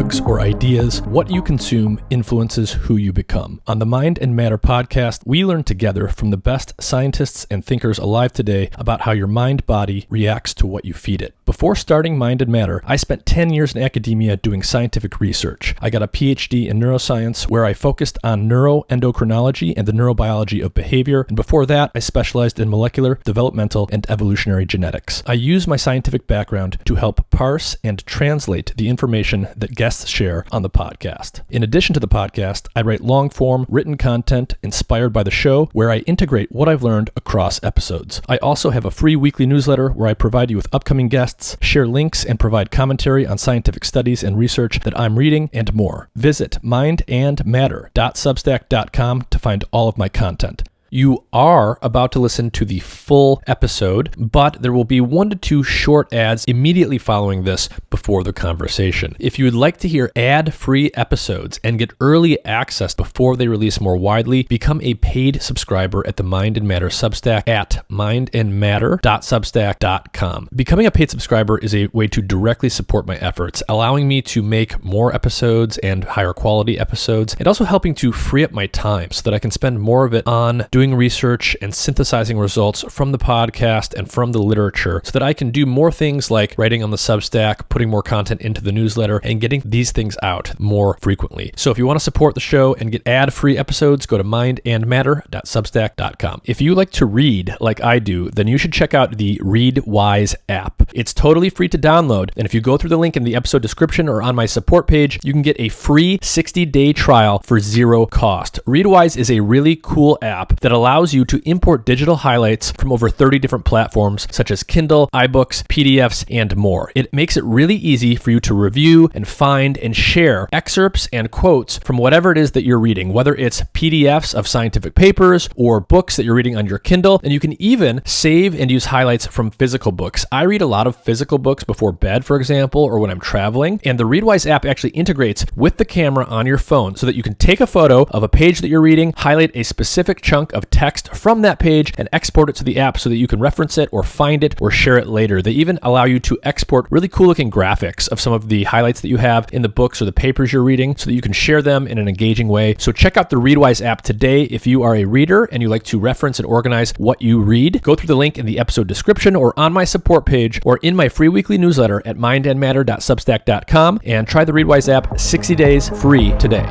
drugs, or ideas, what you consume influences who you become. On the Mind and Matter podcast, we learn together from the best scientists and thinkers alive today about how your mind-body reacts to what you feed it. Before starting Mind and Matter, I spent 10 years in academia doing scientific research. I got a PhD in neuroscience where I focused on neuroendocrinology and the neurobiology of behavior, and before that, I specialized in molecular, developmental, and evolutionary genetics. I use my scientific background to help parse and translate the information that guests share on the podcast. In addition to the podcast, I write long-form written content inspired by the show where I integrate what I've learned across episodes. I also have a free weekly newsletter where I provide you with upcoming guests, share links, and provide commentary on scientific studies and research that I'm reading, and more. Visit mindandmatter.substack.com to find all of my content. You are about to listen to the full episode, but there will be 1 to 2 short ads immediately following this before the conversation. If you would like to hear ad-free episodes and get early access before they release more widely, become a paid subscriber at the Mind and Matter Substack at mindandmatter.substack.com. Becoming a paid subscriber is a way to directly support my efforts, allowing me to make more episodes and higher quality episodes, and also helping to free up my time so that I can spend more of it on doing research and synthesizing results from the podcast and from the literature so that I can do more things like writing on the Substack, putting more content into the newsletter, and getting these things out more frequently. So if you want to support the show and get ad-free episodes, go to mindandmatter.substack.com. If you like to read like I do, then you should check out the ReadWise app. It's totally free to download, and if you go through the link in the episode description or on my support page, you can get a free 60-day trial for zero cost. ReadWise is a really cool app that allows you to import digital highlights from over 30 different platforms such as Kindle, iBooks, PDFs, and more. It makes it really easy for you to review and find and share excerpts and quotes from whatever it is that you're reading, whether it's PDFs of scientific papers or books that you're reading on your Kindle, and you can even save and use highlights from physical books. I read a lot of physical books before bed, for example, or when I'm traveling, and the ReadWise app actually integrates with the camera on your phone so that you can take a photo of a page that you're reading, highlight a specific chunk of text from that page, and export it to the app so that you can reference it or find it or share it later. They even allow you to export really cool looking graphics of some of the highlights that you have in the books or the papers you're reading so that you can share them in an engaging way. So check out the ReadWise app today if you are a reader and you like to reference and organize what you read. Go through the link in the episode description or on my support page or in my free weekly newsletter at mindandmatter.substack.com and try the ReadWise app 60 days free today.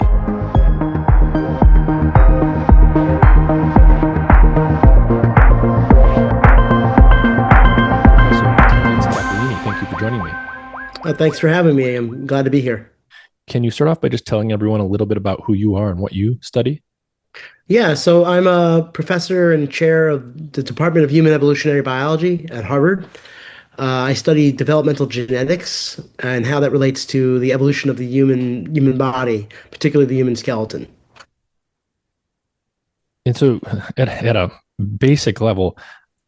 Joining me. Thanks for having me. I'm glad to be here. Can you start off by just telling everyone a little bit about who you are and what you study? Yeah, so I'm a professor and chair of the Department of Human Evolutionary Biology at Harvard. I study developmental genetics and how that relates to the evolution of the human body, particularly the human skeleton. And so at a basic level,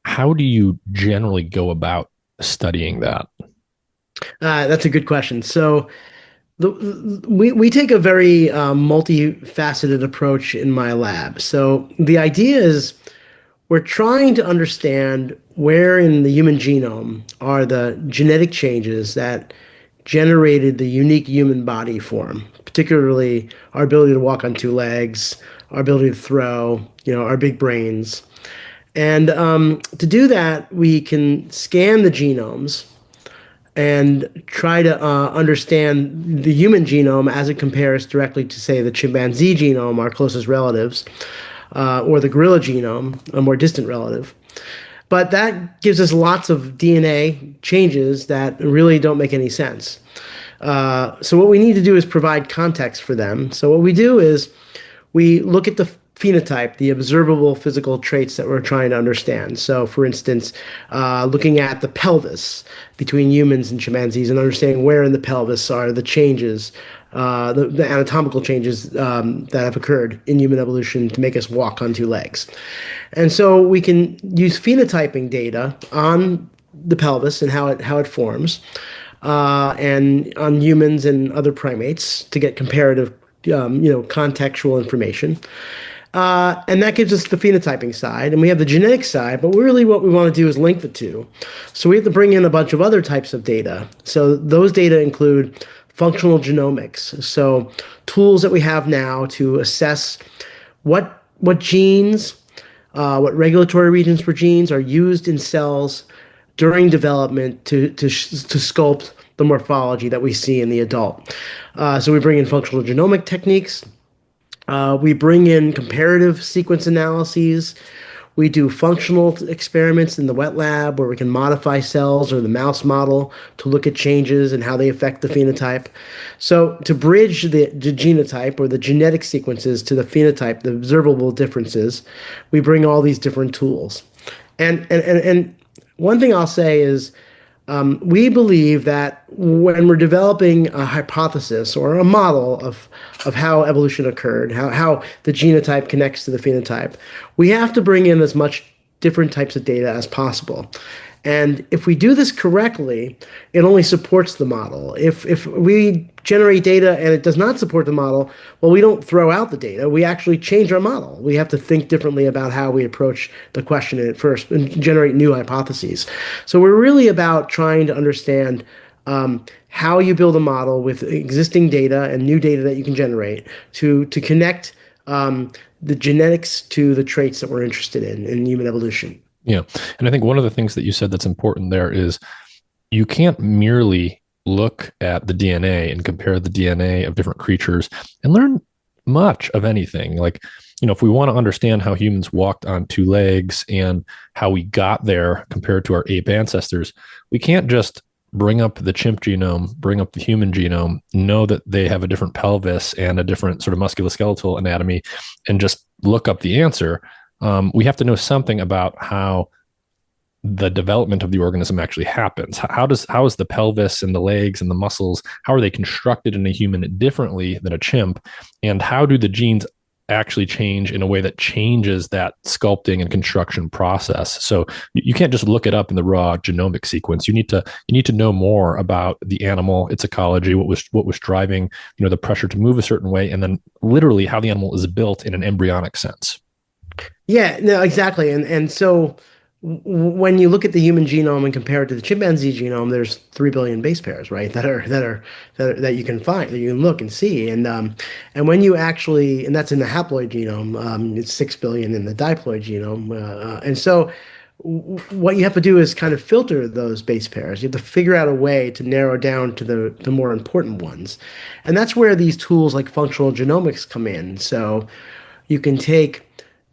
how do you generally go about studying that? That's a good question. So we take a very multifaceted approach in my lab. So the idea is we're trying to understand where in the human genome are the genetic changes that generated the unique human body form, particularly our ability to walk on 2 legs, our ability to throw, our big brains. And to do that, we can scan the genomes and try to understand the human genome as it compares directly to, say, the chimpanzee genome, our closest relatives, or the gorilla genome, a more distant relative. But that gives us lots of DNA changes that really don't make any sense. So what we need to do is provide context for them. So what we do is we look at the phenotype, the observable physical traits that we're trying to understand. So, for instance, looking at the pelvis between humans and chimpanzees and understanding where in the pelvis are the changes, the anatomical changes that have occurred in human evolution to make us walk on 2 legs. And so we can use phenotyping data on the pelvis and how it forms, and on humans and other primates to get comparative, contextual information. And that gives us the phenotyping side, and we have the genetic side, but really what we want to do is link the two. So we have to bring in a bunch of other types of data. So those data include functional genomics. So tools that we have now to assess what genes, what regulatory regions for genes are used in cells during development to sculpt the morphology that we see in the adult. So we bring in functional genomic techniques. We bring in comparative sequence analyses. We do functional experiments in the wet lab where we can modify cells or the mouse model to look at changes and how they affect the phenotype. So to bridge the genotype or the genetic sequences to the phenotype, the observable differences, we bring all these different tools. And one thing I'll say is we believe that when we're developing a hypothesis or a model of how evolution occurred, how the genotype connects to the phenotype, we have to bring in as much different types of data as possible. And if we do this correctly, it only supports the model. If we generate data and it does not support the model, well, we don't throw out the data. We actually change our model. We have to think differently about how we approach the question at first and generate new hypotheses. So we're really about trying to understand how you build a model with existing data and new data that you can generate to connect the genetics to the traits that we're interested in human evolution. Yeah. And I think one of the things that you said that's important there is you can't merely look at the DNA and compare the DNA of different creatures and learn much of anything. Like, if we want to understand how humans walked on two legs and how we got there compared to our ape ancestors, we can't just bring up the chimp genome, bring up the human genome, know that they have a different pelvis and a different sort of musculoskeletal anatomy, and just look up the answer. We have to know something about how the development of the organism actually happens. How is the pelvis and the legs and the muscles, how are they constructed in a human differently than a chimp? And how do the genes actually change in a way that changes that sculpting and construction process? So you can't just look it up in the raw genomic sequence. You need to know more about the animal, its ecology, what was driving, the pressure to move a certain way, and then literally how the animal is built in an embryonic sense. Yeah, no, exactly. And so when you look at the human genome and compare it to the chimpanzee genome, there's 3 billion base pairs, right? That you can find, that you can look and see. And when you actually, and that's in the haploid genome, it's 6 billion in the diploid genome. And so what you have to do is kind of filter those base pairs. You have to figure out a way to narrow down to the more important ones. And that's where these tools like functional genomics come in. So you can take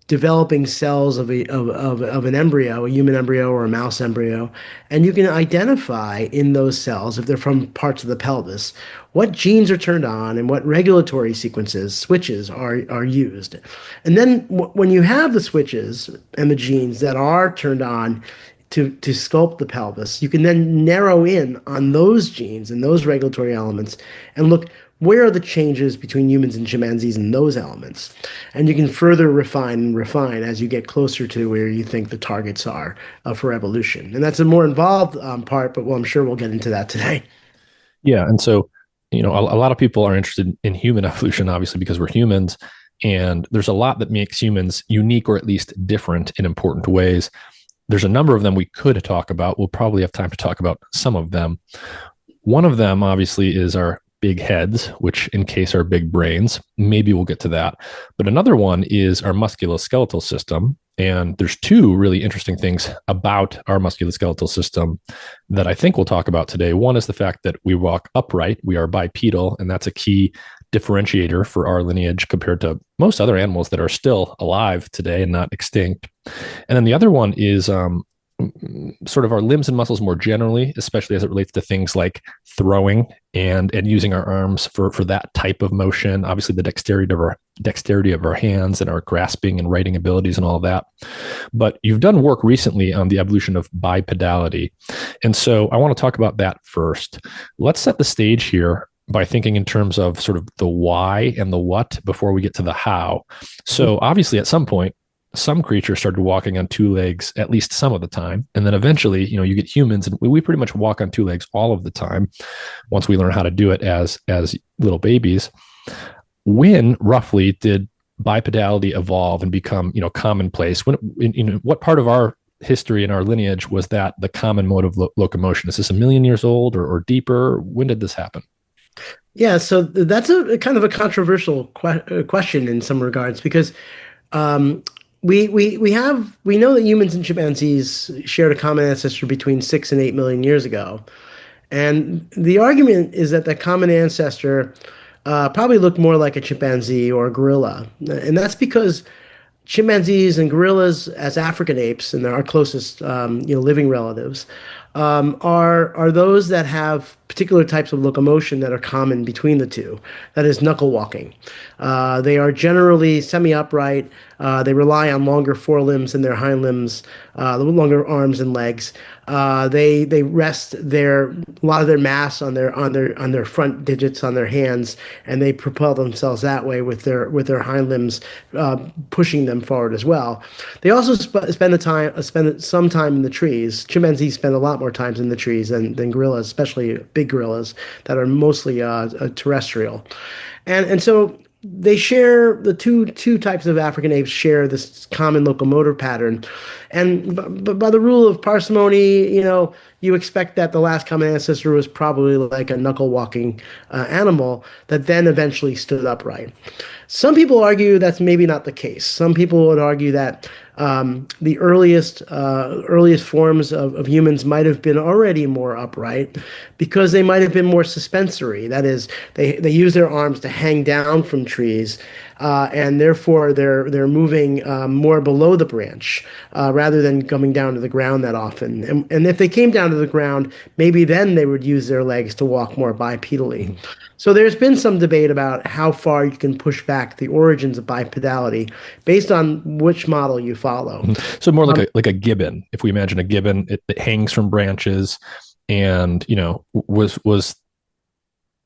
developing cells of an embryo, a human embryo or a mouse embryo, and you can identify in those cells, if they're from parts of the pelvis, what genes are turned on and what regulatory switches are used. And then when you have the switches and the genes that are turned on to sculpt the pelvis, you can then narrow in on those genes and those regulatory elements and look, where are the changes between humans and chimpanzees in those elements? And you can further refine and refine as you get closer to where you think the targets are for evolution. And that's a more involved part, but I'm sure we'll get into that today. Yeah. And so, a lot of people are interested in human evolution, obviously, because we're humans. And there's a lot that makes humans unique or at least different in important ways. There's a number of them we could talk about. We'll probably have time to talk about some of them. One of them, obviously, is our big heads, which encase our big brains. Maybe we'll get to that. But another one is our musculoskeletal system. And there's two really interesting things about our musculoskeletal system that I think we'll talk about today. One is the fact that we walk upright. We are bipedal, and that's a key differentiator for our lineage compared to most other animals that are still alive today and not extinct. And then the other one is sort of our limbs and muscles more generally, especially as it relates to things like throwing and using our arms for that type of motion. Obviously, the dexterity of our hands and our grasping and writing abilities and all of that. But you've done work recently on the evolution of bipedality. And so I want to talk about that first. Let's set the stage here by thinking in terms of sort of the why and the what before we get to the how. So obviously, at some point, some creatures started walking on two legs at least some of the time. And then eventually, you get humans, and we pretty much walk on two legs all of the time once we learn how to do it as little babies. When roughly did bipedality evolve and become, commonplace? What part of our history and our lineage was that the common mode of locomotion? Is this 1 million years old or deeper? When did this happen? Yeah, so that's a kind of a controversial question in some regards because um, we know that humans and chimpanzees shared a common ancestor between 6 and 8 million years ago, and the argument is that the common ancestor probably looked more like a chimpanzee or a gorilla, and that's because chimpanzees and gorillas as African apes, and they're our closest, living relatives, are those that have particular types of locomotion that are common between the two. That is knuckle walking. They are generally semi-upright. They rely on longer forelimbs than their hind limbs, longer arms and legs. They rest a lot of their mass on their front digits on their hands, and they propel themselves that way with their hind limbs pushing them forward as well. They also spend some time in the trees. Chimpanzees spend a lot more times in the trees than gorillas, especially big gorillas that are mostly terrestrial. And so they share the two types of African apes share this common locomotor pattern, and by the rule of parsimony, you expect that the last common ancestor was probably like a knuckle walking animal that then eventually stood upright. Some people argue that's maybe not the case. Some people would argue that the earliest forms of humans might have been already more upright because they might have been more suspensory. That is, they use their arms to hang down from trees, and therefore they're moving more below the branch rather than coming down to the ground that often. And if they came down to the ground, maybe then they would use their legs to walk more bipedally. So there's been some debate about how far you can push back the origins of bipedality based on which model you follow. So more like a gibbon. If we imagine a gibbon, it hangs from branches, and was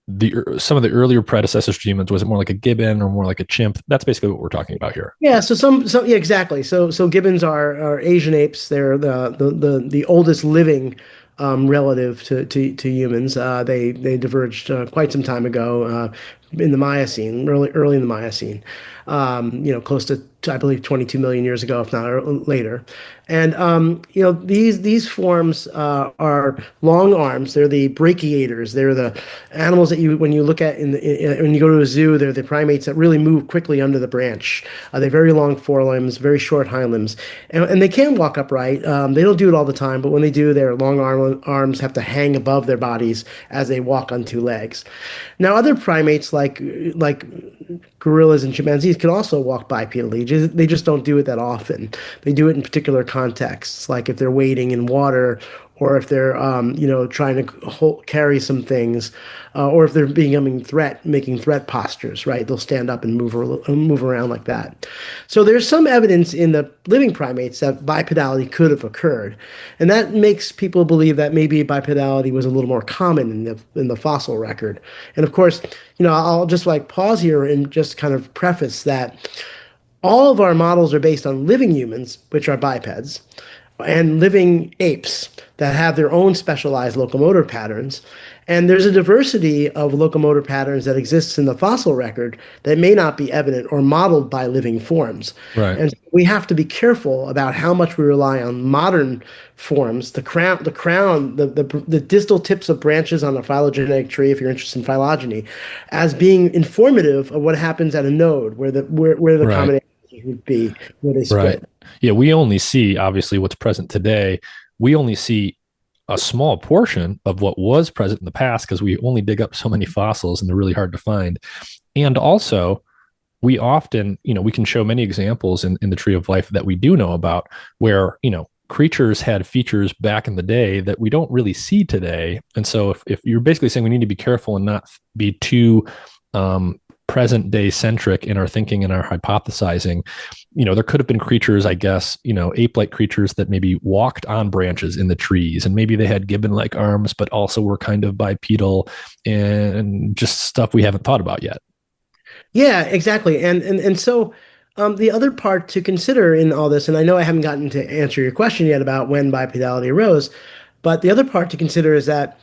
the some of the earlier predecessors to humans, was it more like a gibbon or more like a chimp? That's basically what we're talking about here. Yeah, so yeah, exactly. So gibbons are Asian apes. They're the oldest living relative to humans. They diverged quite some time ago in the Miocene, early in the Miocene. Close to I believe 22 million years ago, if not later. And these forms are long arms. They're the brachiators. They're the animals that when you look at when you go to a zoo, they're the primates that really move quickly under the branch. They have very long forelimbs, very short hind limbs, and they can walk upright. They don't do it all the time, but when they do, their long arms have to hang above their bodies as they walk on two legs. Now, other primates like gorillas and chimpanzees can also walk bipedally. They just don't do it that often. They do it in particular contexts, like if they're wading in water, or if they're trying to carry some things, or if they're making threat postures. Right, they'll stand up and move around like that. So there's some evidence in the living primates that bipedality could have occurred, and that makes people believe that maybe bipedality was a little more common in the fossil record. And of course, I'll just pause here and just kind of preface that all of our models are based on living humans, which are bipeds, and living apes that have their own specialized locomotor patterns. And there's a diversity of locomotor patterns that exists in the fossil record that may not be evident or modeled by living forms. Right. And we have to be careful about how much we rely on modern forms, the distal tips of branches on a phylogenetic tree, if you're interested in phylogeny, as being informative of what happens at a node where the Right. common ancestors would be, where they split. Right. Yeah, we only see obviously what's present today. We only see a small portion of what was present in the past because we only dig up so many fossils and they're really hard to find. And also, we often, we can show many examples in the tree of life that we do know about where, creatures had features back in the day that we don't really see today. And so if you're basically saying we need to be careful and not be too present day centric in our thinking and our hypothesizing, there could have been creatures, I guess, ape-like creatures that maybe walked on branches in the trees, and maybe they had gibbon-like arms, but also were kind of bipedal and just stuff we haven't thought about yet. Yeah, exactly. And so the other part to consider in all this, and I know I haven't gotten to answer your question yet about when bipedality arose, but the other part to consider is that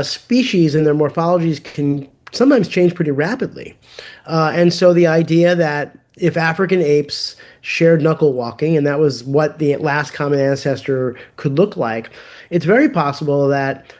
species and their morphologies can sometimes change pretty rapidly. And so the idea that if African apes shared knuckle walking, and that was what the last common ancestor could look like, it's very possible that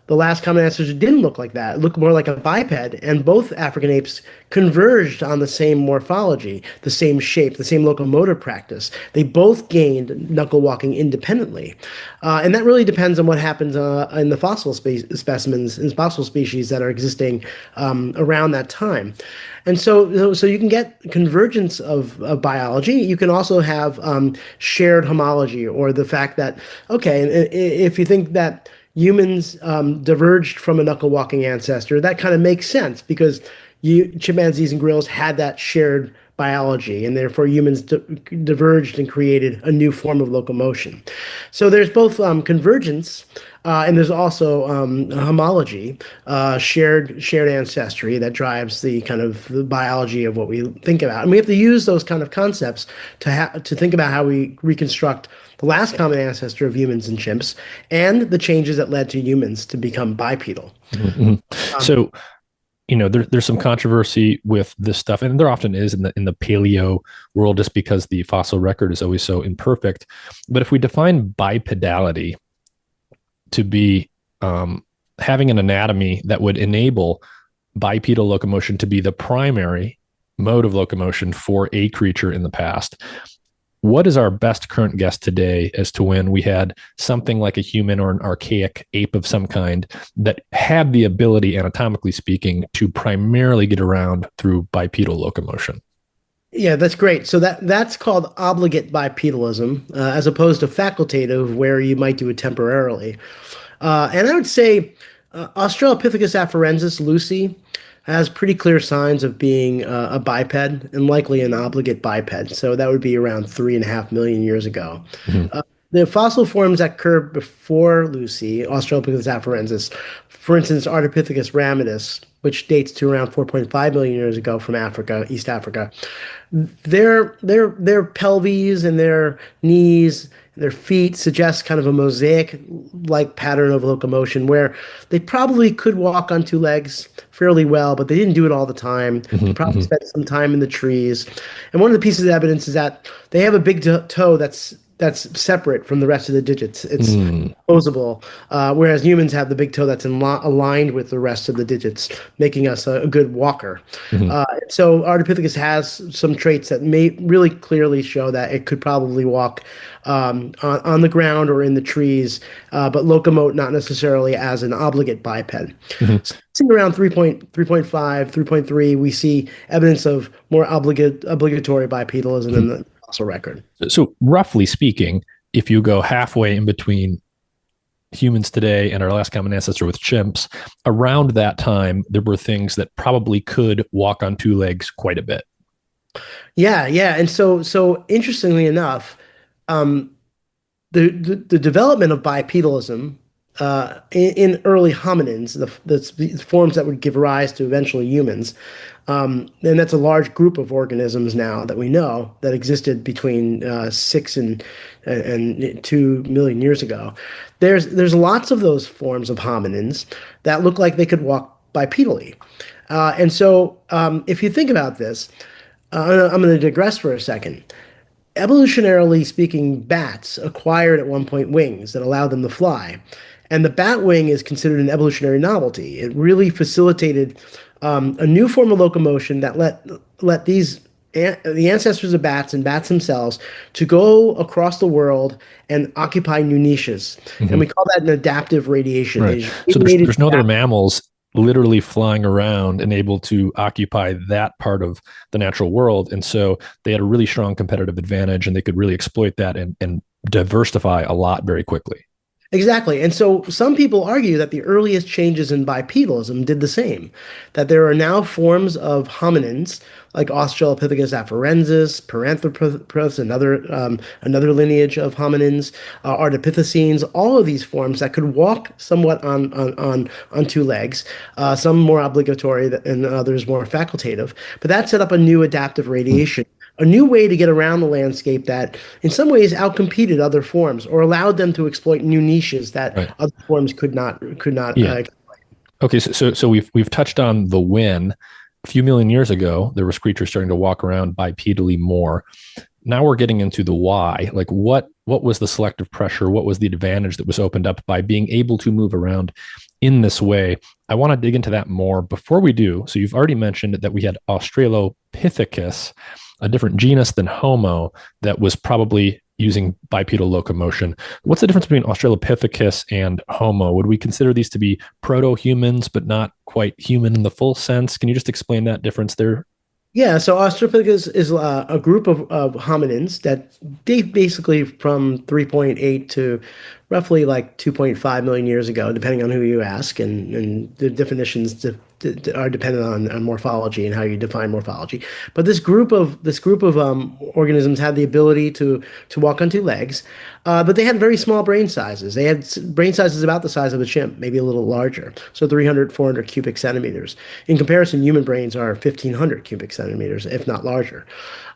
The last common ancestor didn't look like that. It looked more like a biped, and both African apes converged on the same morphology, the same shape, the same locomotor practice. They both gained knuckle walking independently. And that really depends on what happens in the specimens, in fossil species that are existing around that time. And so you can get convergence of biology. You can also have shared homology, or the fact that, okay, if you think that humans diverged from a knuckle walking ancestor, that kind of makes sense because chimpanzees and gorillas had that shared biology, and therefore humans diverged and created a new form of locomotion. So there's both convergence and there's also homology, shared ancestry that drives the kind of the biology of what we think about, and we have to use those kind of concepts to think about how we reconstruct the last common ancestor of humans and chimps, and the changes that led to humans to become bipedal. Mm-hmm. So, there's some controversy with this stuff, and there often is in the paleo world, just because the fossil record is always so imperfect. But if we define bipedality to be having an anatomy that would enable bipedal locomotion to be the primary mode of locomotion for a creature in the past, what is our best current guess today as to when we had something like a human or an archaic ape of some kind that had the ability, anatomically speaking, to primarily get around through bipedal locomotion? Yeah, that's great. So that's called obligate bipedalism, as opposed to facultative, where you might do it temporarily. And I would say Australopithecus afarensis, Lucy, has pretty clear signs of being a biped and likely an obligate biped. So that would be around 3.5 million years ago. Mm-hmm. The fossil forms that occurred before Lucy, Australopithecus afarensis, for instance, Ardipithecus ramidus, which dates to around 4.5 million years ago from Africa, East Africa, their pelvis and their knees, their feet suggest kind of a mosaic-like pattern of locomotion where they probably could walk on two legs fairly well, but they didn't do it all the time. They probably spent some time in the trees. And one of the pieces of evidence is that they have a big toe that's separate from the rest of the digits. It's opposable, whereas humans have the big toe that's aligned with the rest of the digits, making us a good walker. So Ardipithecus has some traits that may really clearly show that it could probably walk on the ground or in the trees, but locomote not necessarily as an obligate biped. So around 3.5, 3.3, we see evidence of more obligatory bipedalism in the fossil record. So roughly speaking, if you go halfway in between humans today and our last common ancestor with chimps, around that time, there were things that probably could walk on two legs quite a bit. Yeah. And so interestingly enough, the development of bipedalism in early hominins, the forms that would give rise to eventually humans, and that's a large group of organisms now that we know that existed between 6 and 2 million years ago. There's lots of those forms of hominins that look like they could walk bipedally, and so if you think about this, I'm going to digress for a second. Evolutionarily speaking, bats acquired at one point wings that allowed them to fly. And the bat wing is considered an evolutionary novelty. It really facilitated a new form of locomotion that let the ancestors of bats and bats themselves to go across the world and occupy new niches. And we call that an adaptive radiation. Right. So there's no other mammals literally flying around and able to occupy that part of the natural world. And so they had a really strong competitive advantage, and they could really exploit that and diversify a lot very quickly. Exactly. And so some people argue that the earliest changes in bipedalism did the same, that there are now forms of hominins like Australopithecus afarensis, Paranthropus, another lineage of hominins, Ardipithecines, all of these forms that could walk somewhat on two legs, some more obligatory and others more facultative. But that set up a new adaptive radiation, a new way to get around the landscape that in some ways outcompeted other forms or allowed them to exploit new niches that other forms could not exploit. Okay, so we've touched on the when. A few million years ago, there was creatures starting to walk around bipedally more. now we're getting into the why. Like what was the selective pressure? What was the advantage that was opened up by being able to move around in this way? I want to dig into that more. Before we do, so you've already mentioned that we had Australopithecus, a different genus than Homo that was probably using bipedal locomotion. What's the difference between Australopithecus and Homo? Would we consider these to be proto-humans, but not quite human in the full sense? Can you just explain that difference there? Yeah, so Australopithecus is a group of hominins that date basically from 3.8 to roughly like 2.5 million years ago, depending on who you ask, and the definitions are dependent on morphology and how you define morphology. But this group of organisms had the ability to walk on two legs, but they had very small brain sizes. They had brain sizes about the size of a chimp, maybe a little larger, so 300, 400 cubic centimeters. In comparison, human brains are 1,500 cubic centimeters, if not larger.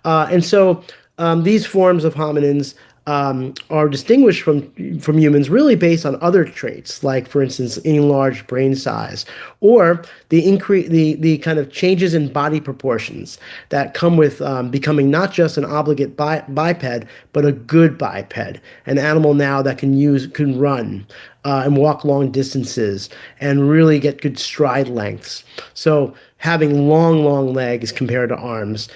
And so these forms of hominins are distinguished from humans really based on other traits, like for instance, enlarged brain size, or the kind of changes in body proportions that come with becoming not just an obligate biped, but a good biped, an animal now that can run and walk long distances and really get good stride lengths. So having long legs compared to arms.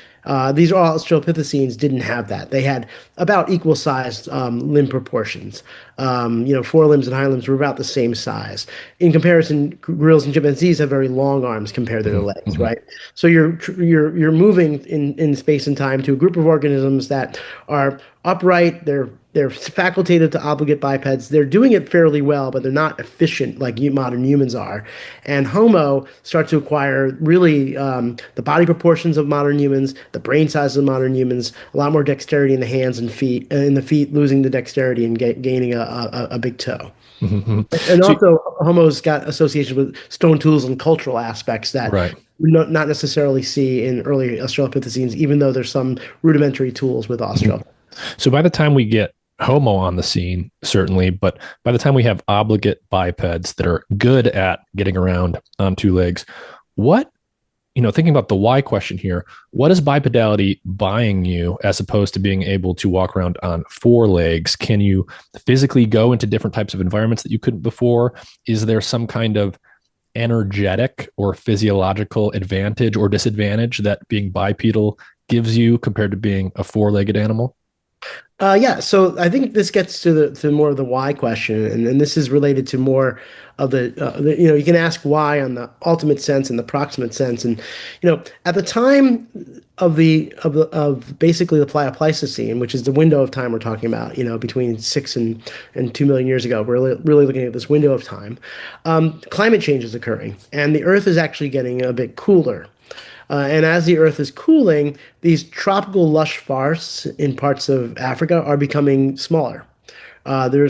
These Australopithecines didn't have that. They had about equal sized limb proportions. Forelimbs and hindlimbs were about the same size. In comparison, gorillas and chimpanzees have very long arms compared to their legs, right? So you're moving in space and time to a group of organisms that are upright. They're facultative to obligate bipeds. They're doing it fairly well, but they're not efficient like modern humans are. And Homo starts to acquire really the body proportions of modern humans, the brain size of modern humans, a lot more dexterity in the hands and feet, in the feet losing the dexterity and gaining a big toe. Mm-hmm. And So, also, Homo's got association with stone tools and cultural aspects that right. we not necessarily see in early Australopithecines, even though there's some rudimentary tools with Australopithecines. So by the time we get Homo on the scene, certainly, but by the time we have obligate bipeds that are good at getting around on two legs, what, thinking about the why question here, what is bipedality buying you as opposed to being able to walk around on four legs? Can you physically go into different types of environments that you couldn't before? Is there some kind of energetic or physiological advantage or disadvantage that being bipedal gives you compared to being a four-legged animal? Yeah, so I think this gets to more of the why question, and this is related to more of you can ask why on the ultimate sense and the proximate sense, and at the time of basically the Pleistocene, which is the window of time we're talking about, between 6 and 2 million years ago, we're really looking at this window of time. Climate change is occurring, and the Earth is actually getting a bit cooler. And as the Earth is cooling, these tropical lush forests in parts of Africa are becoming smaller. They're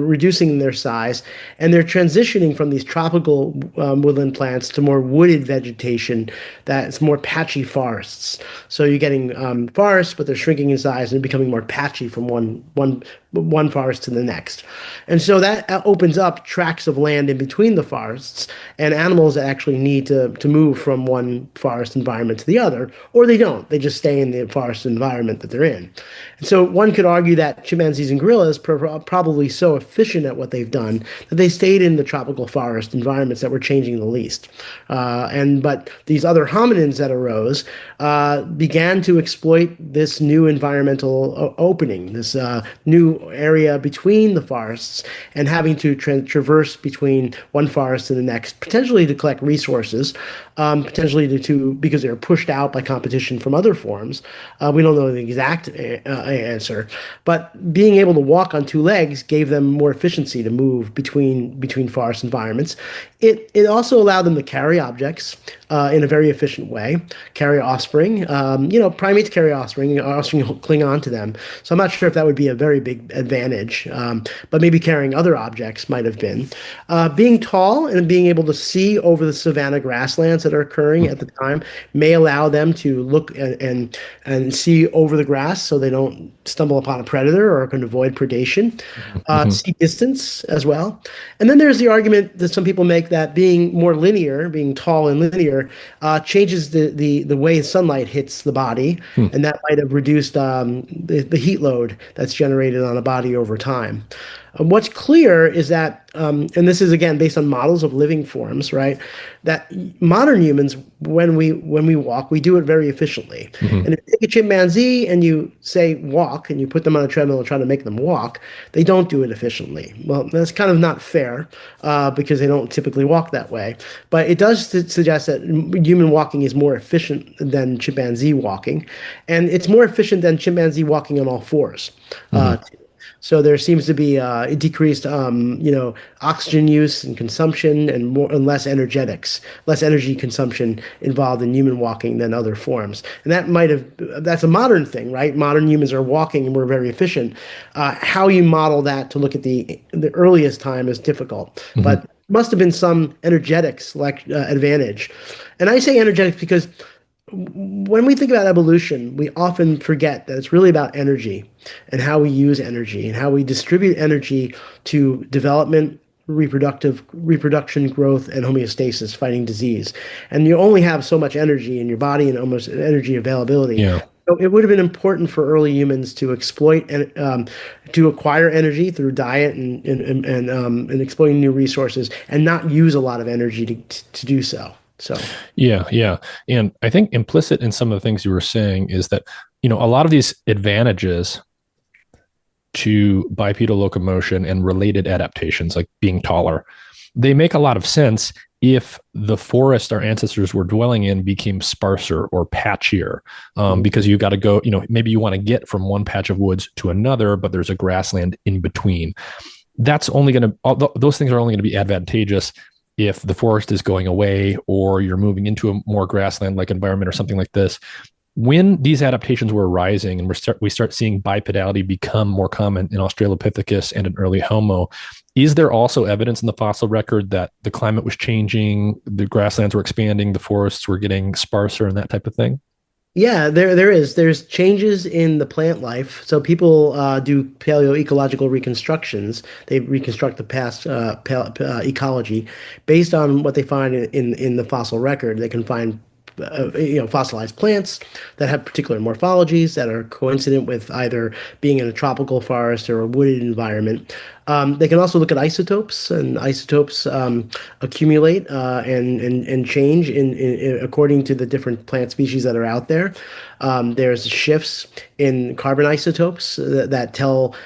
reducing in their size, and they're transitioning from these tropical woodland plants to more wooded vegetation that's more patchy forests. So you're getting forests, but they're shrinking in size and becoming more patchy from one forest to the next. And so that opens up tracts of land in between the forests and animals that actually need to move from one forest environment to the other, or they don't. They just stay in the forest environment that they're in. And so one could argue that chimpanzees and gorillas are probably so efficient at what they've done that they stayed in the tropical forest environments that were changing the least. But these other hominins that arose began to exploit this new environmental opening, this new area between the forests, and having to traverse between one forest and the next, potentially to collect resources, potentially because they were pushed out by competition from other forms. We don't know the exact answer, but being able to walk on two legs gave them more efficiency to move between forest environments. It also allowed them to carry objects in a very efficient way, carry offspring. Primates carry offspring will cling on to them. So I'm not sure if that would be a very big advantage, but maybe carrying other objects might have been. Being tall and being able to see over the savanna grasslands that are occurring at the time may allow them to look and see over the grass so they don't stumble upon a predator or can avoid predation. See distance as well. And then there's the argument that some people make that being more linear, being tall and linear, changes the way sunlight hits the body, and that might have reduced the heat load that's generated on a body over time. What's clear is that, and this is again based on models of living forms, right? That modern humans, when we walk, we do it very efficiently. And if you take a chimpanzee and you say walk, and you put them on a treadmill and try to make them walk, they don't do it efficiently. Well, that's kind of not fair because they don't typically walk that way. But it does suggest that human walking is more efficient than chimpanzee walking, and it's more efficient than chimpanzee walking on all fours. So there seems to be a decreased, oxygen use and consumption, and less energy consumption involved in human walking than other forms. And that's a modern thing, right? Modern humans are walking and we're very efficient. How you model that to look at the earliest time is difficult, but must have been some energetics advantage. And I say energetics because when we think about evolution, we often forget that it's really about energy and how we use energy and how we distribute energy to development, reproduction, growth, and homeostasis, fighting disease. And you only have so much energy in your body and almost energy availability. Yeah. So it would have been important for early humans to exploit and to acquire energy through diet and exploiting new resources, and not use a lot of energy to do so. So yeah. And I think implicit in some of the things you were saying is that, a lot of these advantages to bipedal locomotion and related adaptations, like being taller, they make a lot of sense if the forest our ancestors were dwelling in became sparser or patchier, because you got to go, maybe you want to get from one patch of woods to another, but there's a grassland in between. Those things are only going to be advantageous if the forest is going away or you're moving into a more grassland-like environment or something like this. When these adaptations were arising and we start seeing bipedality become more common in Australopithecus and in early Homo, is there also evidence in the fossil record that the climate was changing, the grasslands were expanding, the forests were getting sparser and that type of thing? yeah, there is. There's changes in the plant life. So people do paleoecological reconstructions. They reconstruct the past ecology based on what they find in the fossil record. They can find fossilized plants that have particular morphologies that are coincident with either being in a tropical forest or a wooded environment. They can also look at isotopes, and isotopes accumulate and change according to the different plant species that are out there. There's shifts in carbon isotopes that tell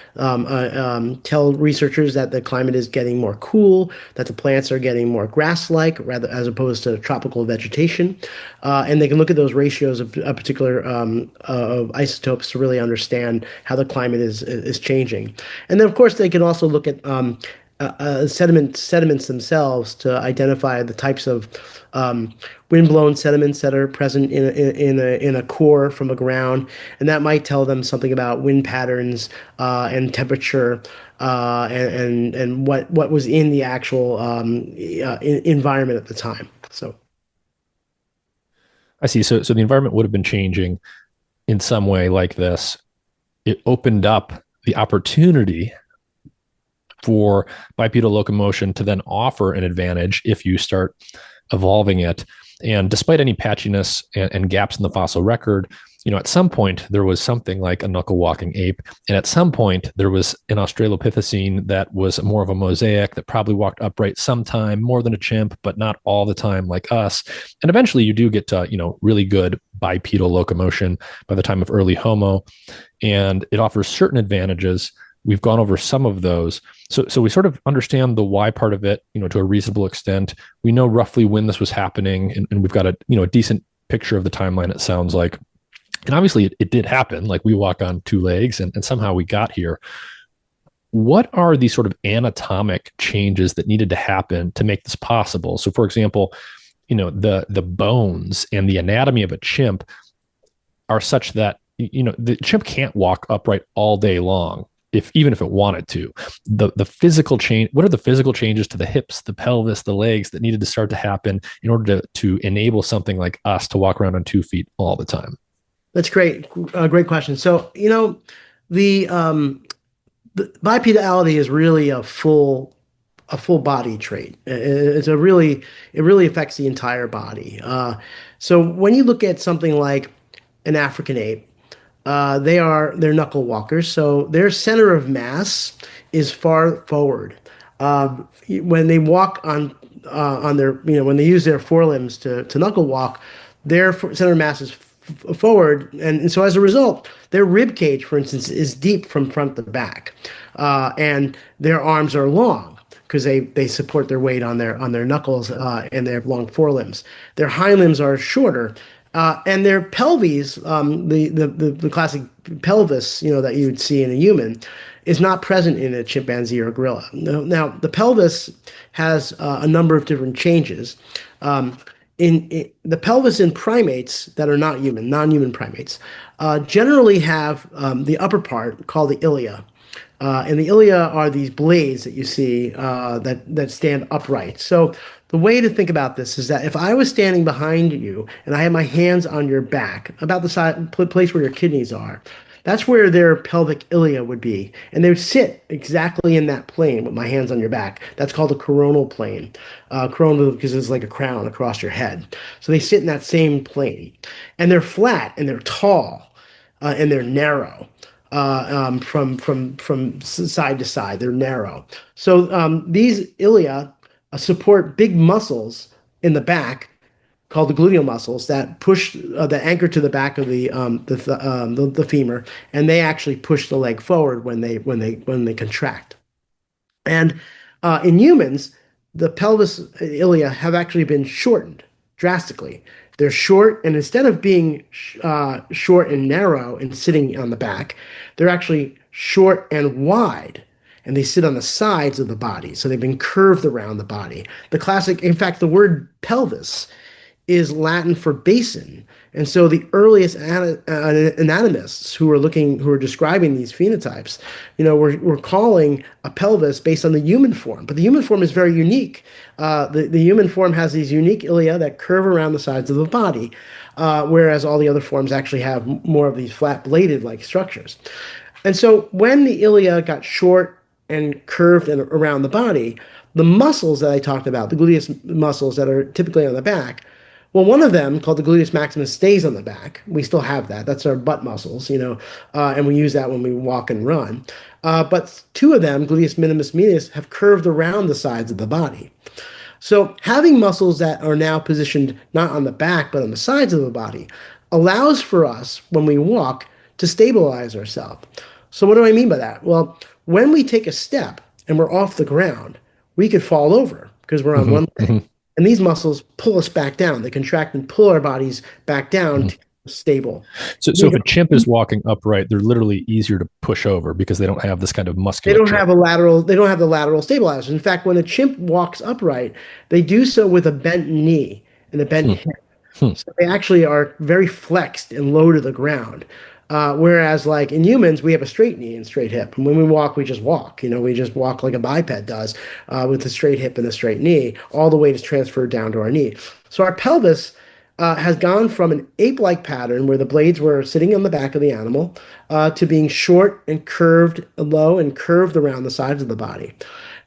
researchers that the climate is getting more cool, that the plants are getting more grass-like rather as opposed to tropical vegetation, and they can look at those ratios of a particular of isotopes to really understand how the climate is changing. And then, of course, they can also look at sediments themselves to identify the types of windblown sediments that are present in a core from the ground, and that might tell them something about wind patterns and temperature and what was in the actual environment at the time. So I see. So the environment would have been changing in some way like this. It opened up the opportunity for bipedal locomotion to then offer an advantage if you start evolving it. And despite any patchiness and gaps in the fossil record, at some point there was something like a knuckle walking ape. And at some point there was an Australopithecine that was more of a mosaic that probably walked upright sometime, more than a chimp, but not all the time like us. And eventually you do get to, really good bipedal locomotion by the time of early Homo. And it offers certain advantages. We've gone over some of those. So we sort of understand the why part of it, to a reasonable extent. We know roughly when this was happening, and we've got a decent picture of the timeline, it sounds like. And obviously it did happen. Like, we walk on two legs and somehow we got here. What are the sort of anatomic changes that needed to happen to make this possible? So, for example, the bones and the anatomy of a chimp are such that, the chimp can't walk upright all day long. if even if it wanted to. The physical change, what are the physical changes to the hips, the pelvis, the legs that needed to start to happen in order to enable something like us to walk around on 2 feet all the time? That's great. Great question. So, the the bipedality is really a full body trait. It really affects the entire body. So when you look at something like an African ape, they're knuckle walkers, so their center of mass is far forward. When they walk on their, when they use their forelimbs to knuckle walk, their center of mass is forward, and so as a result, their rib cage, for instance, is deep from front to back, and their arms are long because they support their weight on their knuckles, and they have long forelimbs. Their hind limbs are shorter, and their pelvis, the classic pelvis, that you would see in a human, is not present in a chimpanzee or a gorilla. Now the pelvis has a number of different changes. In the pelvis in primates that are not human, non-human primates, generally have the upper part called the ilia. And the ilia are these blades that you see that stand upright. So the way to think about this is that if I was standing behind you and I had my hands on your back, about the side place where your kidneys are, that's where their pelvic ilia would be. And they would sit exactly in that plane with my hands on your back. That's called a coronal plane. Coronal because it's like a crown across your head. So they sit in that same plane. And they're flat and they're tall, and they're narrow. From side to side, they're narrow. So these ilia support big muscles in the back called the gluteal muscles that push that anchor to the back of the femur, and they actually push the leg forward when they contract. And in humans, the pelvis ilia have actually been shortened drastically. They're short, and instead of being short and narrow and sitting on the back, they're actually short and wide, and they sit on the sides of the body. So they've been curved around the body. In fact, the word pelvis is Latin for basin. And so the earliest anatomists who were describing these phenotypes, were calling a pelvis based on the human form. But the human form is very unique. The human form has these unique ilia that curve around the sides of the body, whereas all the other forms actually have more of these flat bladed like structures. And so when the ilia got short and curved and around the body, the muscles that I talked about, the gluteus muscles that are typically on the back, well, one of them, called the gluteus maximus, stays on the back. We still have that. That's our butt muscles, and we use that when we walk and run. But two of them, gluteus minimus medius, have curved around the sides of the body. So having muscles that are now positioned not on the back, but on the sides of the body, allows for us, when we walk, to stabilize ourselves. So what do I mean by that? Well, when we take a step and we're off the ground, we could fall over because we're on one leg. And these muscles pull us back down. They contract and pull our bodies back down to stable. So if a chimp is walking upright, they're literally easier to push over because they don't have this kind of They musculature. they don't have the lateral stabilizers. In fact, when a chimp walks upright, they do so with a bent knee and a bent hip. So they actually are very flexed and low to the ground. Whereas like in humans, we have a straight knee and straight hip. And when we walk, we just walk. We just walk like a biped does, with a straight hip and a straight knee. All the weight is transferred down to our knee. So our pelvis has gone from an ape-like pattern where the blades were sitting on the back of the animal, to being short and curved, low and curved around the sides of the body.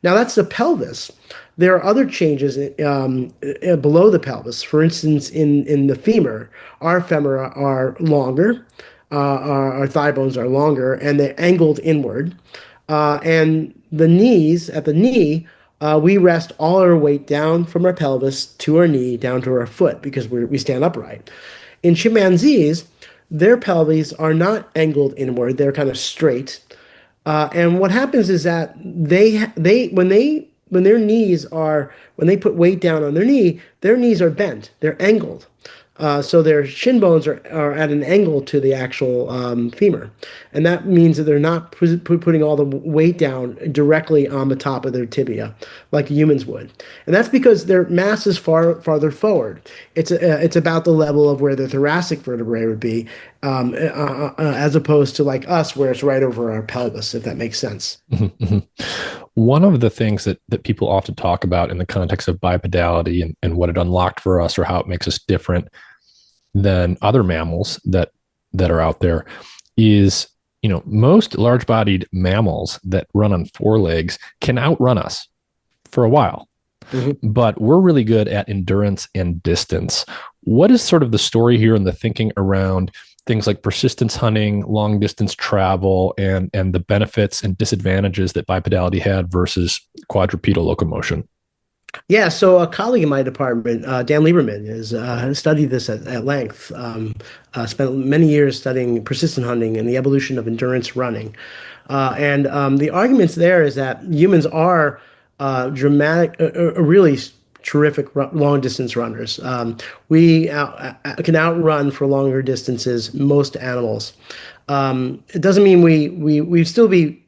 Now that's the pelvis. There are other changes below the pelvis. For instance, in the femur, our femora are longer. Our thigh bones are longer and they're angled inward. And the knees, at the knee, we rest all our weight down from our pelvis to our knee, down to our foot, because we stand upright. In chimpanzees, their pelvises are not angled inward; they're kind of straight. And what happens is that when they put weight down on their knees are bent, they're angled. So their shin bones are at an angle to the actual femur. And that means that they're not putting all the weight down directly on the top of their tibia like humans would. And that's because their mass is farther forward. It's about the level of where the thoracic vertebrae would be, as opposed to like us, where it's right over our pelvis, if that makes sense. One of the things that people often talk about in the context of bipedality and what it unlocked for us or how it makes us different than other mammals that are out there is, most large-bodied mammals that run on four legs can outrun us for a while. Mm-hmm. But we're really good at endurance and distance. What is sort of the story here and the thinking around things like persistence hunting, long distance travel, and the benefits and disadvantages that bipedality had versus quadrupedal locomotion? Yeah, so a colleague in my department, Dan Lieberman, has studied this at length. Spent many years studying persistent hunting and the evolution of endurance running. And the arguments there is that humans are really terrific long distance runners. We can outrun for longer distances most animals. It doesn't mean we still be,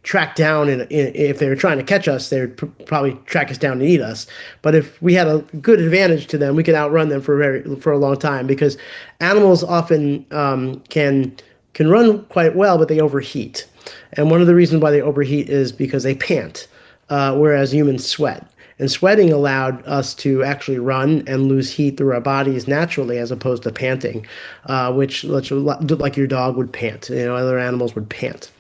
tracked down, and if they were trying to catch us, they would probably track us down and eat us. But if we had a good advantage to them, we could outrun them for a long time, because animals often can run quite well, but they overheat. And one of the reasons why they overheat is because they pant, whereas humans sweat. And sweating allowed us to actually run and lose heat through our bodies naturally, as opposed to panting, which like your dog would pant, other animals would pant.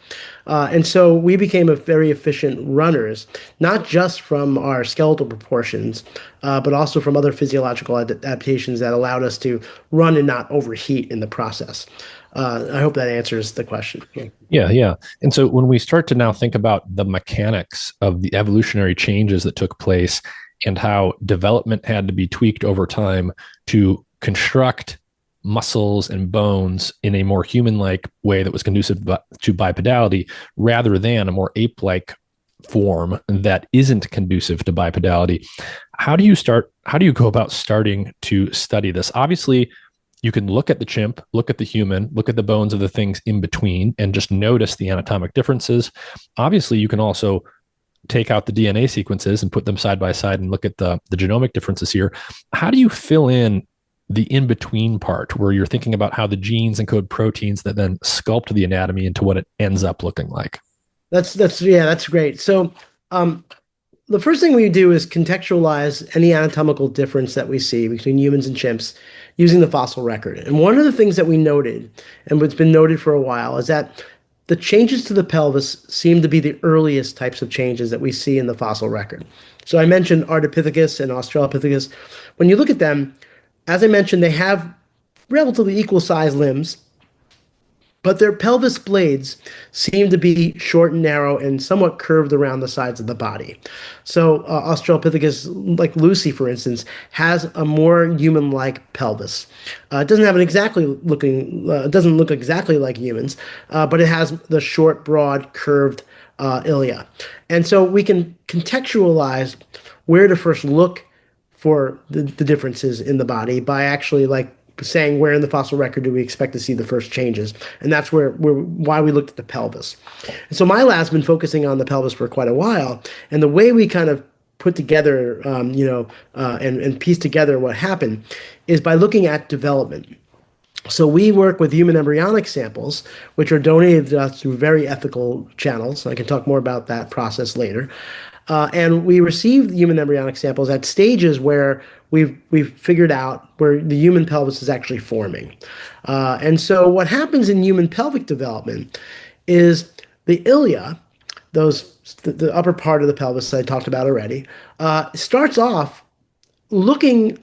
And so we became a very efficient runners, not just from our skeletal proportions, but also from other physiological adaptations that allowed us to run and not overheat in the process. I hope that answers the question. Yeah. And so when we start to now think about the mechanics of the evolutionary changes that took place and how development had to be tweaked over time to construct muscles and bones in a more human-like way that was conducive to bipedality, rather than a more ape-like form that isn't conducive to bipedality. How do you go about starting to study this? Obviously, you can look at the chimp, look at the human, look at the bones of the things in between, and just notice the anatomic differences. Obviously, you can also take out the DNA sequences and put them side by side and look at the genomic differences here. How do you fill in the in-between part where you're thinking about how the genes encode proteins that then sculpt the anatomy into what it ends up looking like? That's great. So the first thing we do is contextualize any anatomical difference that we see between humans and chimps using the fossil record. And one of the things that we noted, and what's been noted for a while, is that the changes to the pelvis seem to be the earliest types of changes that we see in the fossil record. So I mentioned Ardipithecus and Australopithecus. When you look at them, as I mentioned, they have relatively equal sized limbs, but their pelvis blades seem to be short and narrow and somewhat curved around the sides of the body. So Australopithecus, like Lucy, for instance, has a more human-like pelvis. It doesn't look exactly like humans, but it has the short, broad, curved ilia. And so we can contextualize where to first look for the differences in the body by actually saying where in the fossil record do we expect to see the first changes. And that's why we looked at the pelvis. And so my lab's been focusing on the pelvis for quite a while. And the way we kind of put together, and piece together what happened is by looking at development. So we work with human embryonic samples, which are donated to us through very ethical channels. I can talk more about that process later. And we received human embryonic samples at stages where we've figured out where the human pelvis is actually forming. And so what happens in human pelvic development is the ilia, the upper part of the pelvis that I talked about already, starts off looking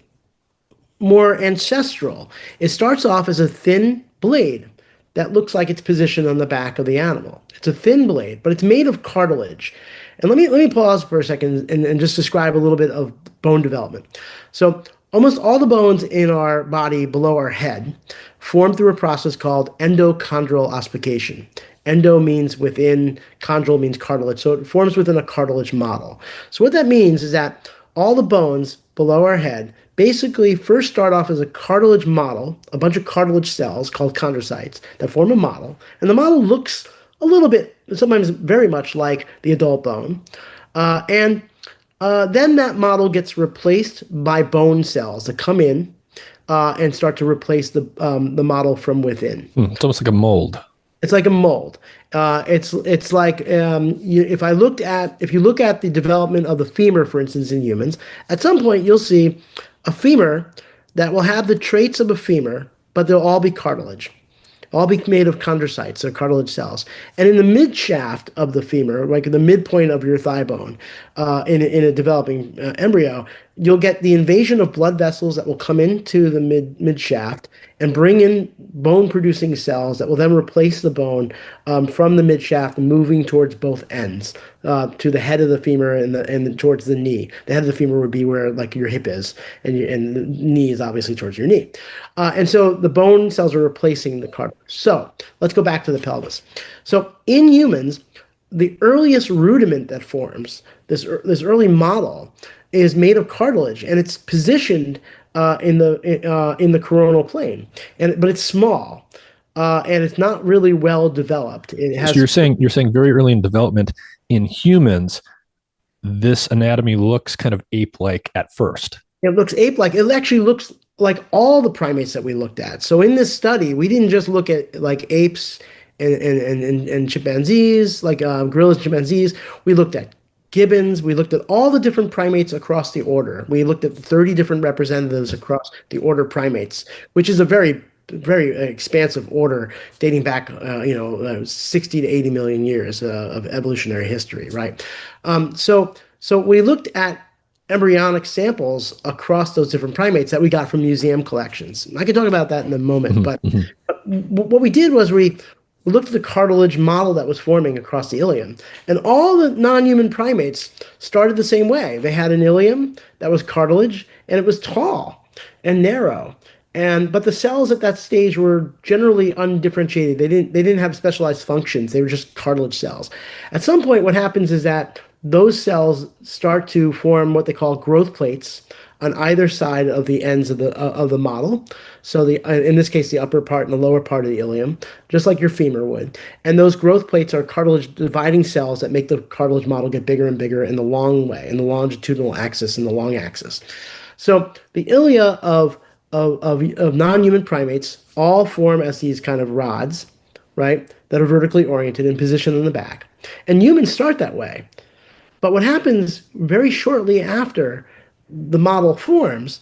more ancestral. It starts off as a thin blade that looks like it's positioned on the back of the animal. It's a thin blade, but it's made of cartilage. And let me pause for a second and just describe a little bit of bone development. So almost all the bones in our body below our head form through a process called endochondral ossification. Endo means within, chondral means cartilage. So it forms within a cartilage model. So what that means is that all the bones below our head basically first start off as a cartilage model, a bunch of cartilage cells called chondrocytes that form a model. And the model looks a little bit, sometimes very much like the adult bone. And then that model gets replaced by bone cells that come in and start to replace the model from within. It's almost like a mold. It's like a mold. It's like if you look at the development of the femur, for instance, in humans, at some point you'll see a femur that will have the traits of a femur, but they'll all be cartilage, all be made of chondrocytes or cartilage cells. And in the mid shaft of the femur, like the midpoint of your thigh bone, in a developing embryo, you'll get the invasion of blood vessels that will come into the mid shaft and bring in bone producing cells that will then replace the bone from the mid shaft, moving towards both ends to the head of the femur and towards the knee. The head of the femur would be where like your hip is, and the knee is obviously towards your knee. And so the bone cells are replacing the cartilage. So let's go back to the pelvis. So in humans, the earliest rudiment that forms, this early model, is made of cartilage, and it's positioned in the coronal plane, but it's small, and it's not really well developed. It has. So you're saying very early in development in humans, this anatomy looks kind of ape-like at first. It looks ape-like. It actually looks like all the primates that we looked at. So in this study, we didn't just look at like apes and chimpanzees, like gorillas, chimpanzees. We looked at gibbons. We looked at all the different primates across the order. We looked at 30 different representatives across the order primates, which is a very, very expansive order dating back, 60 to 80 million years of evolutionary history, right? So we looked at embryonic samples across those different primates that we got from museum collections. I can talk about that in a moment, but what we did was we looked at the cartilage model that was forming across the ilium, and all the non-human primates started the same way. They had an ilium that was cartilage, and it was tall and narrow. But the cells at that stage were generally undifferentiated. They didn't have specialized functions. They were just cartilage cells. At some point, what happens is that those cells start to form what they call growth plates on either side of the ends of the model. So in this case, the upper part and the lower part of the ilium, just like your femur would. And those growth plates are cartilage dividing cells that make the cartilage model get bigger and bigger in the long way, in the longitudinal axis and the long axis. So the ilia of non-human primates all form as these kind of rods, right, that are vertically oriented and positioned in the back. And humans start that way. But what happens very shortly after the model forms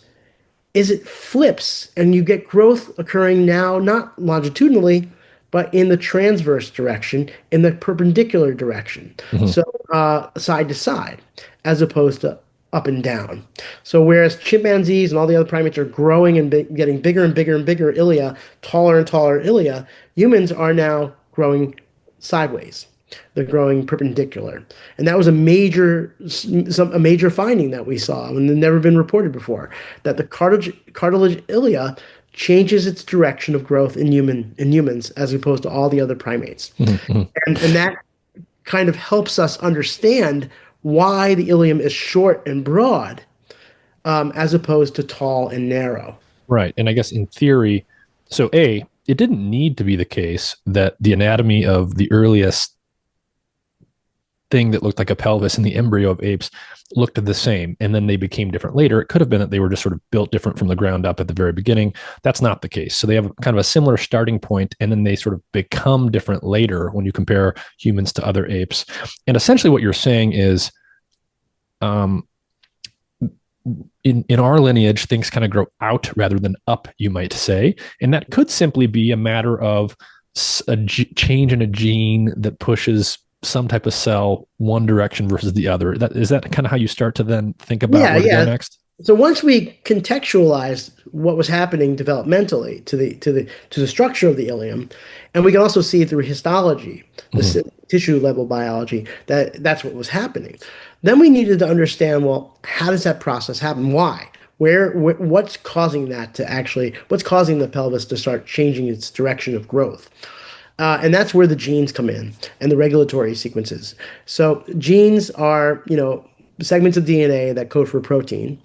is it flips, and you get growth occurring now not longitudinally, but in the transverse direction, in the perpendicular direction. So side to side, as opposed to up and down. So whereas chimpanzees and all the other primates are growing and getting bigger and bigger and bigger ilia, taller and taller ilia, humans are now growing sideways. They're growing perpendicular. And that was a major finding that we saw, and had never been reported before, that the cartilage ilia changes its direction of growth in humans as opposed to all the other primates. And that kind of helps us understand why the ilium is short and broad as opposed to tall and narrow. Right. And I guess in theory, so it didn't need to be the case that the anatomy of the earliest thing that looked like a pelvis in the embryo of apes looked the same, and then they became different later. It could have been that they were just sort of built different from the ground up at the very beginning. That's not the case. So they have kind of a similar starting point, and then they sort of become different later when you compare humans to other apes. And essentially what you're saying is, in our lineage, things kind of grow out rather than up, you might say. And that could simply be a matter of a change in a gene that pushes some type of cell one direction versus the other. Is that kind of how you start to then think about where to go next? So once we contextualized what was happening developmentally to the structure of the ilium, and we can also see through histology, the tissue level biology, that's what was happening. Then we needed to understand, well, how does that process happen? Why? What's causing that what's causing the pelvis to start changing its direction of growth? And that's where the genes come in and the regulatory sequences. So genes are, segments of DNA that code for protein.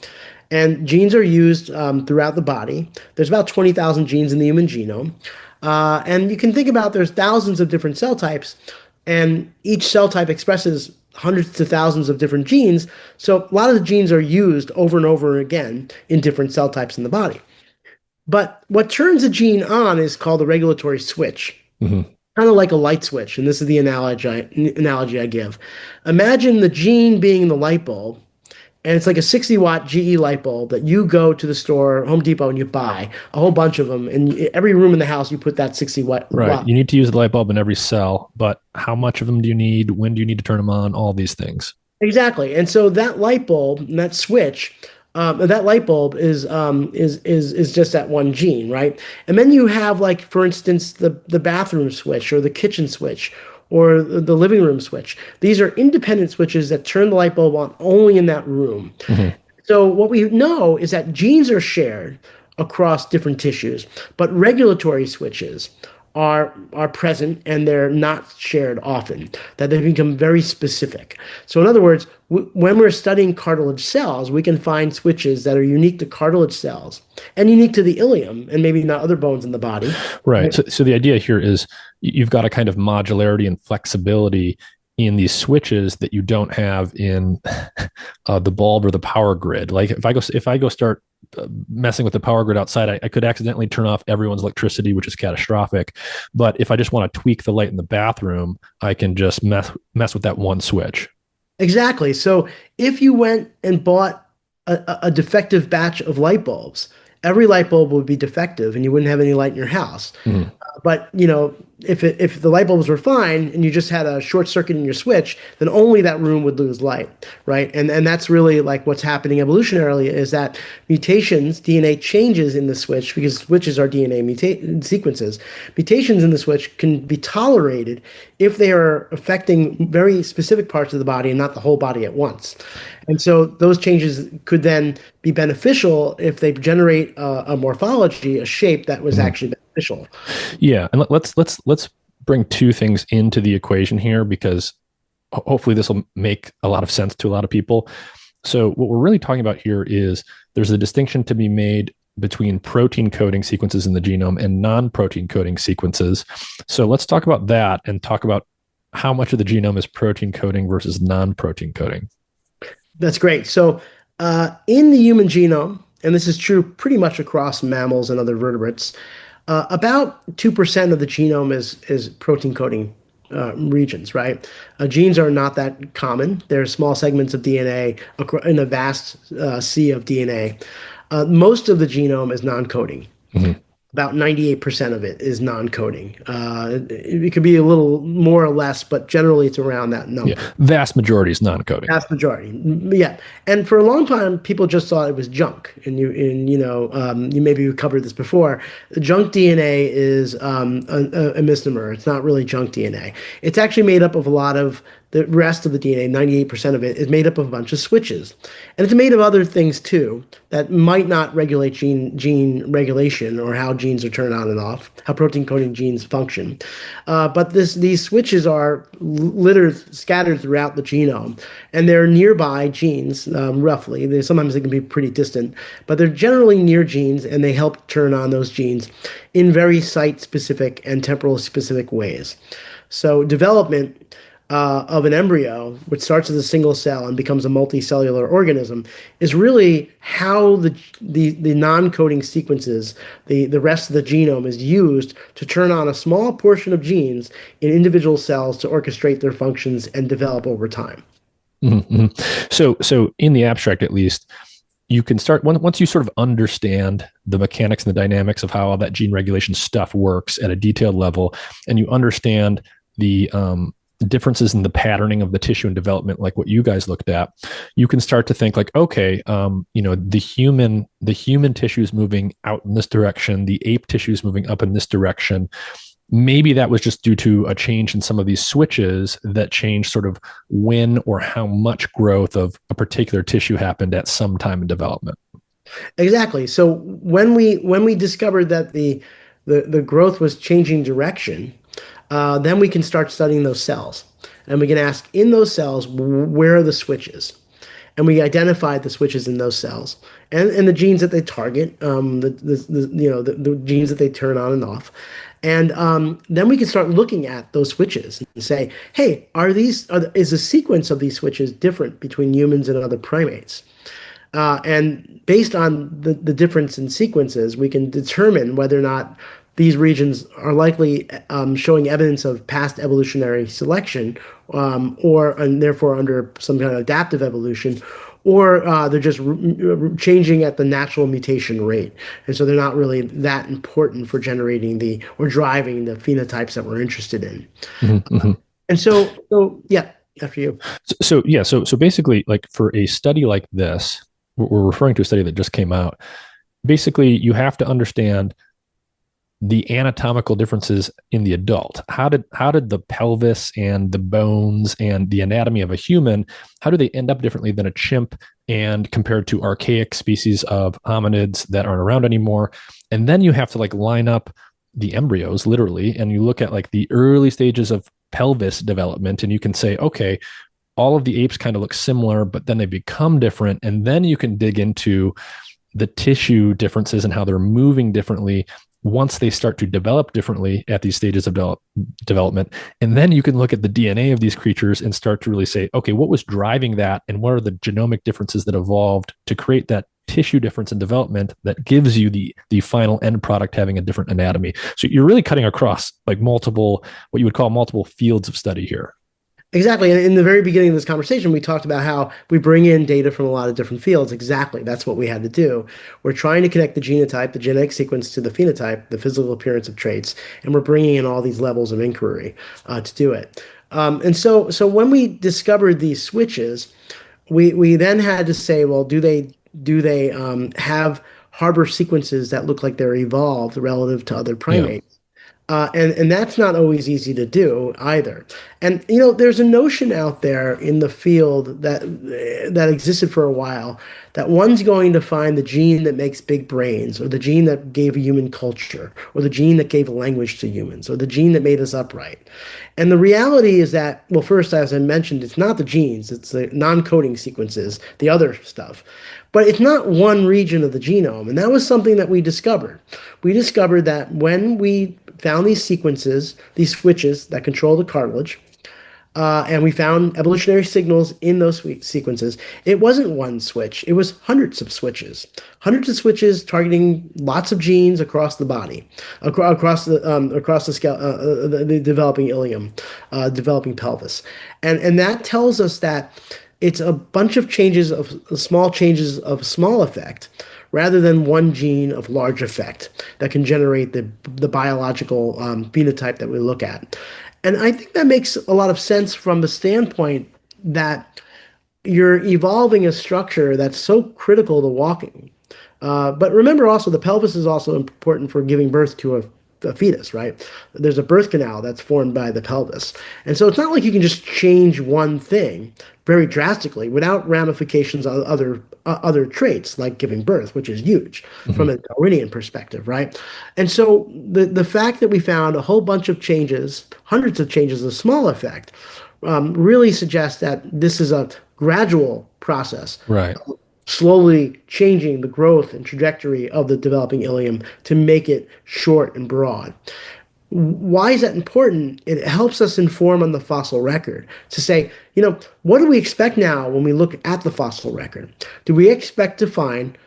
And genes are used throughout the body. There's about 20,000 genes in the human genome. And you can think about there's thousands of different cell types, and each cell type expresses hundreds to thousands of different genes. So a lot of the genes are used over and over again in different cell types in the body. But what turns a gene on is called a regulatory switch, Hmm. kind of like a light switch. And this is the analogy I give. Imagine the gene being the light bulb, and it's like a 60-watt GE light bulb that you go to the store, Home Depot, and you buy a whole bunch of them. And every room in the house, you put that 60 watt. Right. You need to use the light bulb in every cell, but how much of them do you need? When do you need to turn them on? All these things. Exactly. And so that light bulb, and that switch, that light bulb is just that one gene, right? And then you have, like, for instance, the bathroom switch or the kitchen switch or the living room switch. These are independent switches that turn the light bulb on only in that room. Hmm. So what we know is that genes are shared across different tissues, but regulatory switches are present and they're not shared often, that they become very specific. So in other words, when we're studying cartilage cells, we can find switches that are unique to cartilage cells and unique to the ilium and maybe not other bones in the body. Right. So the idea here is you've got a kind of modularity and flexibility in these switches that you don't have in the bulb or the power grid. Like if I go start messing with the power grid outside, I could accidentally turn off everyone's electricity, which is catastrophic. But if I just want to tweak the light in the bathroom, I can just mess with that one switch. Exactly. So if you went and bought a defective batch of light bulbs, every light bulb would be defective and you wouldn't have any light in your house. Mhm. But if the light bulbs were fine and you just had a short circuit in your switch, then only that room would lose light, right? And that's really like what's happening evolutionarily is that mutations, DNA changes in the switch because switches are DNA sequences. Mutations in the switch can be tolerated if they are affecting very specific parts of the body and not the whole body at once. And so those changes could then be beneficial if they generate a morphology, a shape that was Mhm. actually beneficial. Yeah, and let's bring two things into the equation here because hopefully this will make a lot of sense to a lot of people. So what we're really talking about here is there's a distinction to be made between protein coding sequences in the genome and non-protein coding sequences. So let's talk about that and talk about how much of the genome is protein coding versus non-protein coding. That's great. So, in the human genome, and this is true pretty much across mammals and other vertebrates, about 2% of the genome is protein coding regions, right? Genes are not that common. They're small segments of DNA in a vast sea of DNA. Most of the genome is non-coding. Mhm. About 98% of it is non-coding. It could be a little more or less, but generally it's around that Yeah, number. vast majority is non-coding. Vast majority, yeah. And for a long time, people just thought it was junk. You maybe covered this before. Junk DNA is a misnomer. It's not really junk DNA. It's actually made up of a lot of the rest of the DNA. 98% of it is made up of a bunch of switches, and it's made of other things too that might not regulate gene regulation or how genes are turned on and off, how protein coding genes function. But these switches are scattered throughout the genome, and they're nearby genes, roughly. Sometimes they can be pretty distant, but they're generally near genes, and they help turn on those genes in very site-specific and temporal-specific ways. So development of an embryo, which starts as a single cell and becomes a multicellular organism, is really how the non-coding sequences, the rest of the genome, is used to turn on a small portion of genes in individual cells to orchestrate their functions and develop over time. Mm-hmm. So in the abstract, at least, you can start once you sort of understand the mechanics and the dynamics of how all that gene regulation stuff works at a detailed level, and you understand the differences in the patterning of the tissue and development, like what you guys looked at, you can start to think like, okay, the human tissue is moving out in this direction, the ape tissue is moving up in this direction. Maybe that was just due to a change in some of these switches that changed sort of when or how much growth of a particular tissue happened at some time in development. Exactly. So when we discovered that the growth was changing direction, then we can start studying those cells, and we can ask in those cells where are the switches. and we identified the switches in those cells and the genes that they target, the genes that they turn on and off. And then we can start looking at those switches and say, hey, is the sequence of these switches different between humans and other primates? And based on the difference in sequences, we can determine whether or not these regions are likely showing evidence of past evolutionary selection, and therefore under some kind of adaptive evolution, or they're just changing at the natural mutation rate. And so they're not really that important for generating or driving the phenotypes that we're interested in. Mm-hmm. And so yeah, after you. So basically, like for a study like this, we're referring to a study that just came out. Basically, you have to understand the anatomical differences in the adult. How did the pelvis and the bones and the anatomy of a human, how do they end up differently than a chimp and compared to archaic species of hominids that aren't around anymore? And then you have to like line up the embryos literally, and you look at like the early stages of pelvis development, and you can say, okay, all of the apes kind of look similar, but then they become different. And then you can dig into the tissue differences and how they're moving differently once they start to develop differently at these stages of development. And then you can look at the DNA of these creatures and start to really say, okay, what was driving that? And what are the genomic differences that evolved to create that tissue difference in development that gives you the final end product having a different anatomy? So you're really cutting across like multiple, what you would call multiple fields of study here. Exactly. And in the very beginning of this conversation, we talked about how we bring in data from a lot of different fields. Exactly. That's what we had to do. We're trying to connect the genotype, the genetic sequence to the phenotype, the physical appearance of traits, and we're bringing in all these levels of inquiry to do it. And so when we discovered these switches, we then had to say, well, do they have harbor sequences that look like they're evolved relative to other primates? Yeah. And that's not always easy to do either. And there's a notion out there in the field that existed for a while that one's going to find the gene that makes big brains, or the gene that gave a human culture, or the gene that gave language to humans, or the gene that made us upright. And the reality is that, well, first, as I mentioned, it's not the genes, it's the non-coding sequences, the other stuff. But it's not one region of the genome. And that was something that we discovered. We discovered that when we found these sequences, these switches that control the cartilage, and we found evolutionary signals in those sequences, it wasn't one switch. It was hundreds of switches. Hundreds of switches targeting lots of genes across the body, across the the developing ileum, developing pelvis. And that tells us that it's a bunch of changes of small effect, rather than one gene of large effect that can generate the biological phenotype that we look at. And I think that makes a lot of sense from the standpoint that you're evolving a structure that's so critical to walking. But remember also, the pelvis is also important for giving birth to a fetus, right? There's a birth canal that's formed by the pelvis. And so it's not like you can just change one thing very drastically without ramifications on other traits like giving birth, which is huge from a Darwinian perspective, right? And so the fact that we found a whole bunch of changes, hundreds of changes of small effect, really suggests that this is a gradual process. Right. Slowly changing the growth and trajectory of the developing ileum to make it short and broad. Why is that important? It helps us inform on the fossil record to say, what do we expect now when we look at the fossil record? Do we expect to find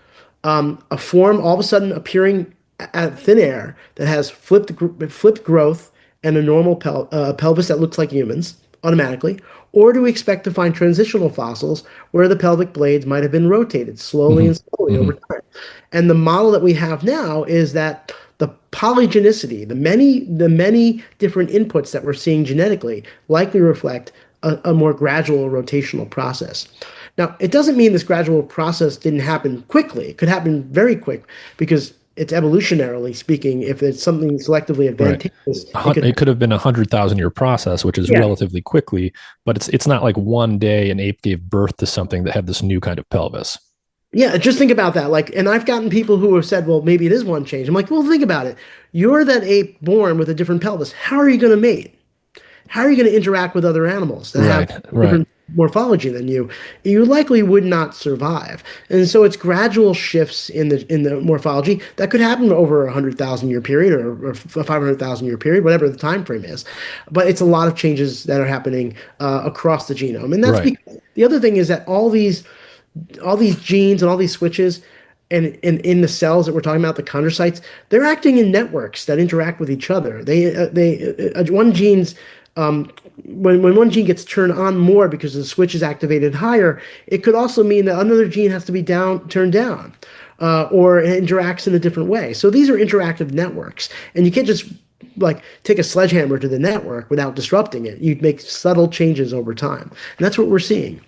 a form all of a sudden appearing at thin air that has flipped growth and a normal pelvis that looks like humans automatically? Or do we expect to find transitional fossils where the pelvic blades might have been rotated slowly and slowly over time? And the model that we have now is that the polygenicity, the many different inputs that we're seeing genetically, likely reflect a more gradual rotational process. Now, it doesn't mean this gradual process didn't happen quickly. It could happen very quick because it's evolutionarily speaking, if it's something selectively advantageous. Right. It could have been 100,000-year process, which is relatively quickly, but it's not like one day an ape gave birth to something that had this new kind of pelvis. Yeah, just think about that. And I've gotten people who have said, well, maybe it is one change. I'm like, well, think about it. You're that ape born with a different pelvis. How are you going to mate? How are you going to interact with other animals that have different morphology than you, you likely would not survive. And so it's gradual shifts in the morphology that could happen over 100,000 year period or 500,000 year period, whatever the time frame is. But it's a lot of changes that are happening across the genome. And that's Right. because the other thing is that all these genes and all these switches and in the cells that we're talking about, the chondrocytes, they're acting in networks that interact with each other. One gene's when one gene gets turned on more because the switch is activated higher, it could also mean that another gene has to be turned down, or it interacts in a different way. So these are interactive networks, and you can't just like take a sledgehammer to the network without disrupting it. You'd make subtle changes over time, and that's what we're seeing.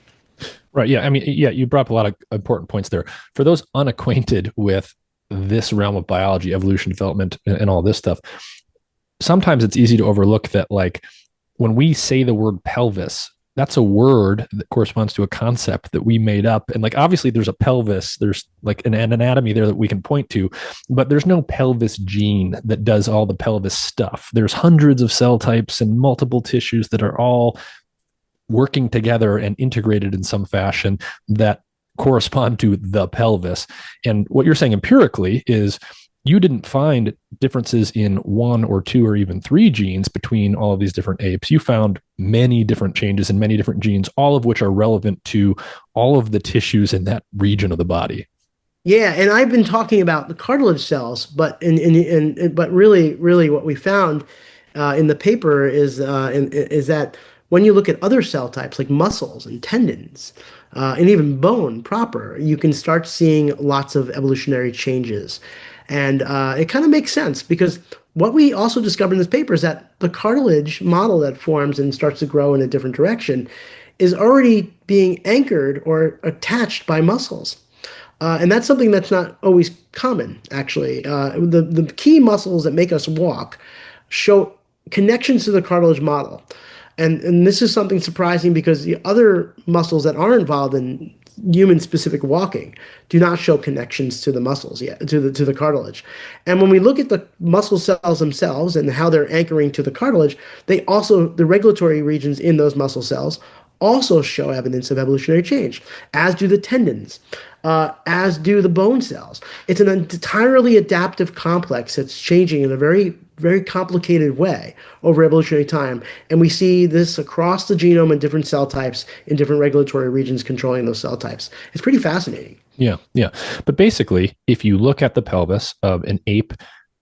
Right. Yeah. I mean, yeah, you brought up a lot of important points there. For those unacquainted with this realm of biology, evolution, development, and all this stuff, sometimes it's easy to overlook that, like, when we say the word pelvis, that's a word that corresponds to a concept that we made up. And like, obviously, there's a pelvis, there's like an anatomy there that we can point to, but there's no pelvis gene that does all the pelvis stuff. There's hundreds of cell types and multiple tissues that are all working together and integrated in some fashion that correspond to the pelvis. And what you're saying empirically is you didn't find differences in one or two or even three genes between all of these different apes. You found many different changes in many different genes, all of which are relevant to all of the tissues in that region of the body. Yeah, and I've been talking about the cartilage cells, but really, what we found in the paper is that when you look at other cell types like muscles and tendons, and even bone proper, you can start seeing lots of evolutionary changes, and it kind of makes sense because what we also discovered in this paper is that the cartilage model that forms and starts to grow in a different direction is already being anchored or attached by muscles. And that's something that's not always common, actually. The key muscles that make us walk show connections to the cartilage model. And this is something surprising because the other muscles that are involved in human-specific walking do not show connections to the muscles yet, to the cartilage. And when we look at the muscle cells themselves and how they're anchoring to the cartilage, the regulatory regions in those muscle cells also show evidence of evolutionary change, as do the tendons, as do the bone cells. It's an entirely adaptive complex that's changing in a very, very complicated way over evolutionary time. And we see this across the genome in different cell types, in different regulatory regions controlling those cell types. It's pretty fascinating. Yeah. Yeah. But basically, if you look at the pelvis of an ape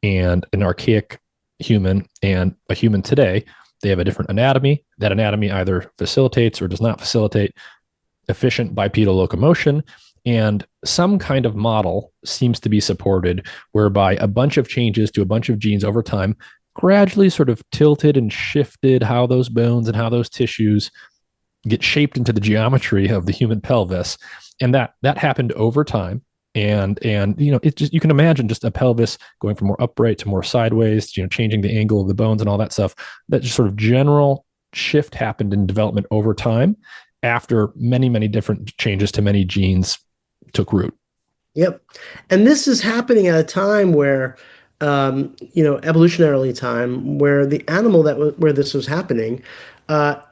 and an archaic human and a human today, they have a different anatomy. That anatomy either facilitates or does not facilitate efficient bipedal locomotion. And some kind of model seems to be supported whereby a bunch of changes to a bunch of genes over time gradually sort of tilted and shifted how those bones and how those tissues get shaped into the geometry of the human pelvis. And that happened over time. And it's just, you can imagine just a pelvis going from more upright to more sideways, changing the angle of the bones and all that stuff. That just sort of general shift happened in development over time after many, many different changes to many genes took root. Yep. And this is happening at a time where, evolutionarily time, where the animal where this was happening,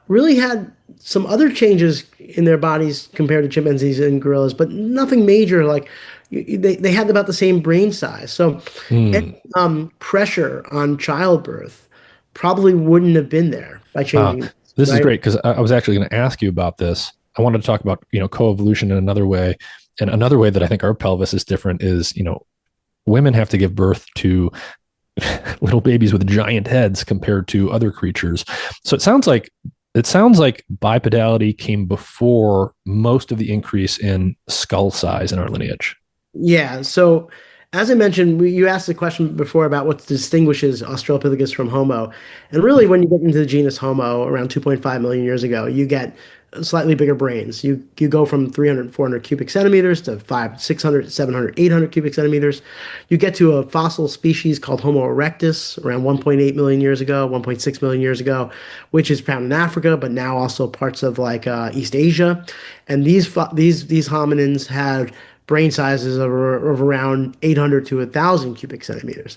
really had some other changes in their bodies compared to chimpanzees and gorillas, but nothing major. Like they had about the same brain size. So Hmm. any, pressure on childbirth probably wouldn't have been there by Uh, changing, this is right? great because I was actually going to ask you about this. I wanted to talk about, coevolution in another way. And another way that I think our pelvis is different is, women have to give birth to little babies with giant heads compared to other creatures. So it sounds like bipedality came before most of the increase in skull size in our lineage. Yeah. So, as I mentioned, you asked the question before about what distinguishes Australopithecus from Homo. And really, when you get into the genus Homo around 2.5 million years ago, you get slightly bigger brains. You go from 300, 400 cubic centimeters to 500, 600, 700, 800 cubic centimeters. You get to a fossil species called Homo erectus around 1.8 million years ago, 1.6 million years ago, which is found in Africa, but now also parts of like East Asia. And these hominins had brain sizes of around 800 to 1,000 cubic centimeters.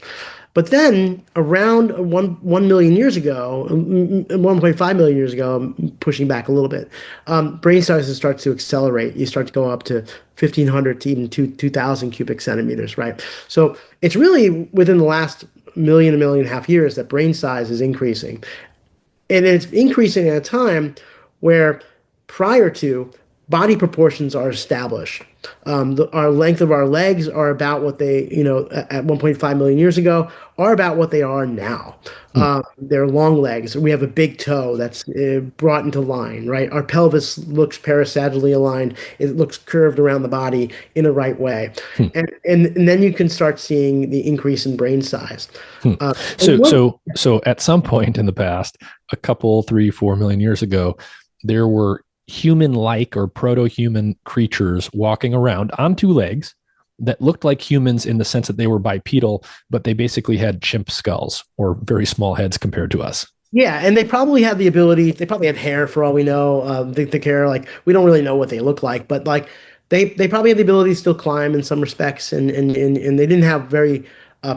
But then around 1 million years ago, 1.5 million years ago, pushing back a little bit, brain sizes start to accelerate. You start to go up to 1,500 to even 2,000 cubic centimeters, right? So it's really within the last million, a million and a half years that brain size is increasing. And it's increasing at a time where prior to, body proportions are established. Our length of our legs are about what they, at 1.5 million years ago, are about what they are now. They're long legs. We have a big toe that's brought into line, right? Our pelvis looks parasagittally aligned. It looks curved around the body in a right way. And then you can start seeing the increase in brain size. So at some point in the past, a couple, 3-4 million years ago, there were human-like or proto-human creatures walking around on two legs that looked like humans in the sense that they were bipedal, but they basically had chimp skulls or very small heads compared to us. Yeah, and they probably had the ability, they probably had hair for all we know, thick hair, like we don't really know what they look like, but like they probably had the ability to still climb in some respects, and they didn't have very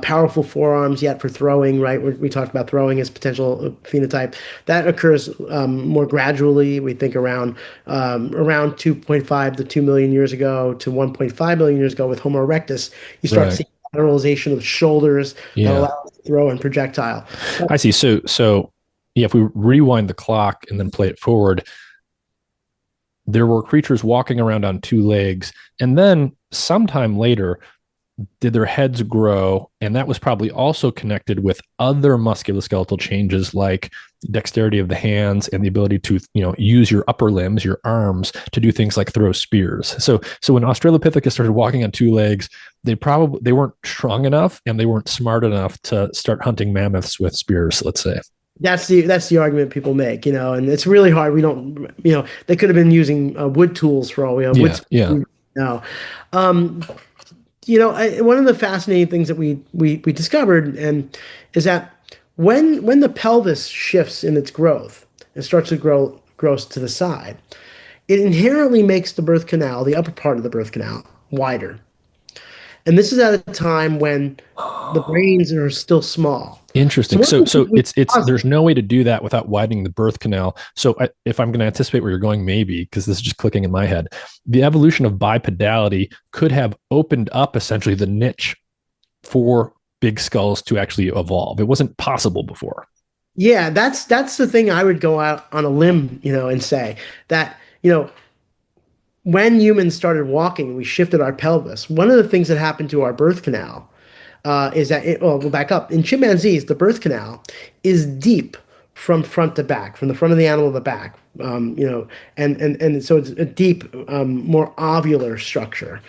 powerful forearms yet for throwing, right? We talked about throwing as potential phenotype. That occurs more gradually. We think around 2.5 to 2 million years ago to 1.5 million years ago with Homo erectus. You start seeing lateralization of shoulders that allow us to throw and projectile. I see. So yeah, if we rewind the clock and then play it forward, there were creatures walking around on two legs, and then sometime later, did their heads grow? And that was probably also connected with other musculoskeletal changes like dexterity of the hands and the ability to, use your upper limbs, your arms, to do things like throw spears. So when Australopithecus started walking on two legs, they weren't strong enough and they weren't smart enough to start hunting mammoths with spears, let's say. That's the argument people make, and it's really hard. We don't, they could have been using wood tools for all we know. No. One of the fascinating things that we discovered is that when the pelvis shifts in its growth and starts to grow to the side, it inherently makes the birth canal, the upper part of the birth canal, wider. And this is at a time when the brains are still small. Interesting. So it's there's no way to do that without widening the birth canal. So if I'm going to anticipate where you're going, maybe, because this is just clicking in my head, the evolution of bipedality could have opened up essentially the niche for big skulls to actually evolve. It wasn't possible before. Yeah, that's the thing I would go out on a limb, and say that, when humans started walking, we shifted our pelvis. One of the things that happened to our birth canal is that, we'll back up. In chimpanzees, the birth canal is deep from front to back, from the front of the animal to the back. And so it's a deep, more ovular structure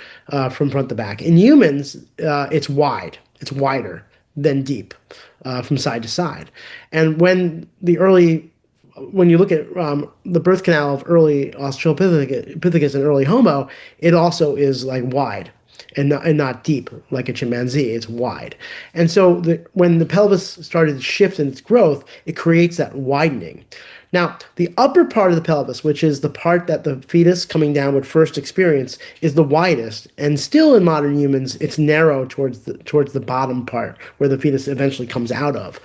from front to back. In humans, it's wide. It's wider than deep from side to side. And when you look at the birth canal of early Australopithecus and early Homo, it also is like wide and not deep like a chimpanzee. It's wide. And so when the pelvis started to shift in its growth, it creates that widening. Now, the upper part of the pelvis, which is the part that the fetus coming down would first experience, is the widest. And still in modern humans, it's narrow towards the bottom part where the fetus eventually comes out of.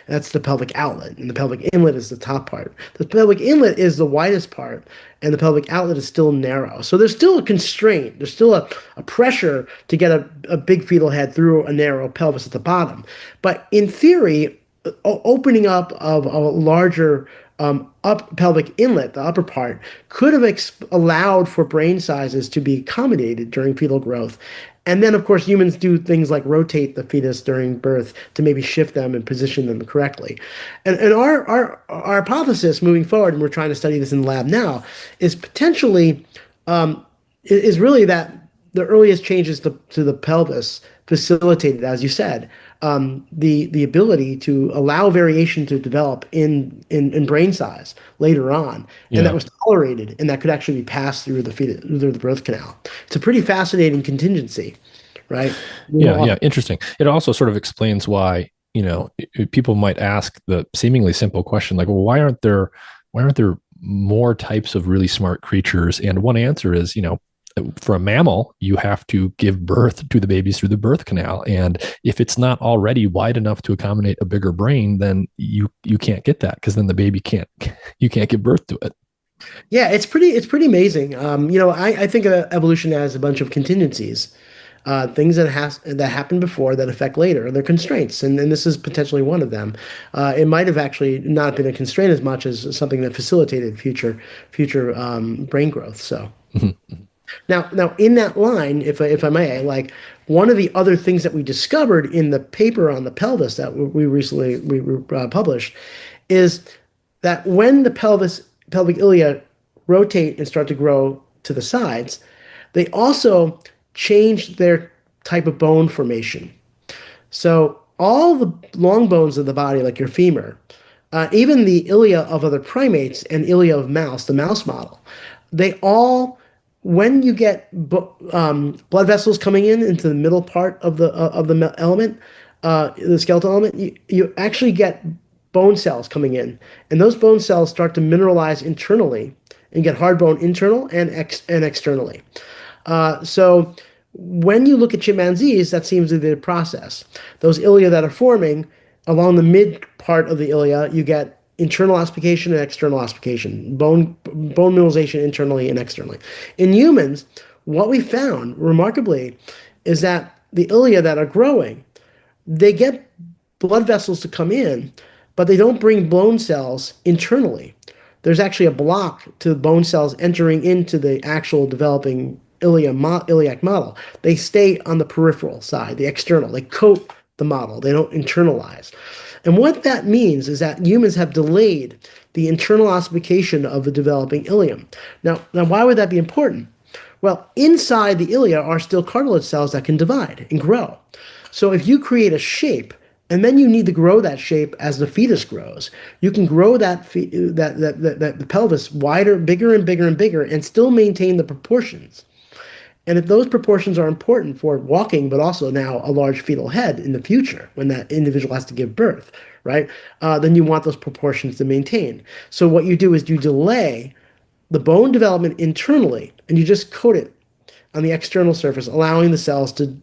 That's the pelvic outlet, and the pelvic inlet is the top part. The pelvic inlet is the widest part, and the pelvic outlet is still narrow. So there's still a constraint. There's still a pressure to get a big fetal head through a narrow pelvis at the bottom. But in theory, opening up of a larger up pelvic inlet, the upper part, could have allowed for brain sizes to be accommodated during fetal growth. And then, of course, humans do things like rotate the fetus during birth to maybe shift them and position them correctly. And our hypothesis moving forward, and we're trying to study this in the lab now, is potentially is really that the earliest changes to the pelvis facilitated, as you said, the ability to allow variation to develop in brain size later on, and that was tolerated, and that could actually be passed through the birth canal. It's a pretty fascinating contingency, right? Yeah, interesting. It also sort of explains why people might ask the seemingly simple question like, well, why aren't there more types of really smart creatures? And one answer is For a mammal, you have to give birth to the babies through the birth canal, and if it's not already wide enough to accommodate a bigger brain, then you can't get that, because then the baby can't you can't give birth to it. Yeah, it's pretty amazing. I think of evolution as a bunch of contingencies, things that happened before that affect later. They're constraints, and this is potentially one of them. It might have actually not been a constraint as much as something that facilitated future brain growth. So. Now, in that line, if I may, like one of the other things that we discovered in the paper on the pelvis that we recently published is that when the pelvic ilia rotate and start to grow to the sides, they also change their type of bone formation. So all the long bones of the body, like your femur, even the ilia of other primates and ilia of mouse, the mouse model, they all, when you get blood vessels coming into the middle part of the element, the skeletal element, you actually get bone cells coming in, and those bone cells start to mineralize internally and get hard bone internal and externally. So when you look at chimpanzees, that seems to be the process. Those ilia that are forming along the mid part of the ilia, you get internal ossification and external ossification, bone mineralization internally and externally. In humans, what we found remarkably is that the ilia that are growing, they get blood vessels to come in, but they don't bring bone cells internally. There's actually a block to bone cells entering into the actual developing iliac model. They stay on the peripheral side, the external. They coat the model. They don't internalize. And what that means is that humans have delayed the internal ossification of the developing ilium. Now, why would that be important? Well, inside the ilia are still cartilage cells that can divide and grow. So if you create a shape and then you need to grow that shape as the fetus grows, you can grow the pelvis wider, bigger and bigger and bigger, and still maintain the proportions. And if those proportions are important for walking, but also now a large fetal head in the future when that individual has to give birth, right? Then you want those proportions to maintain. So what you do is you delay the bone development internally, and you just coat it on the external surface, allowing the cells to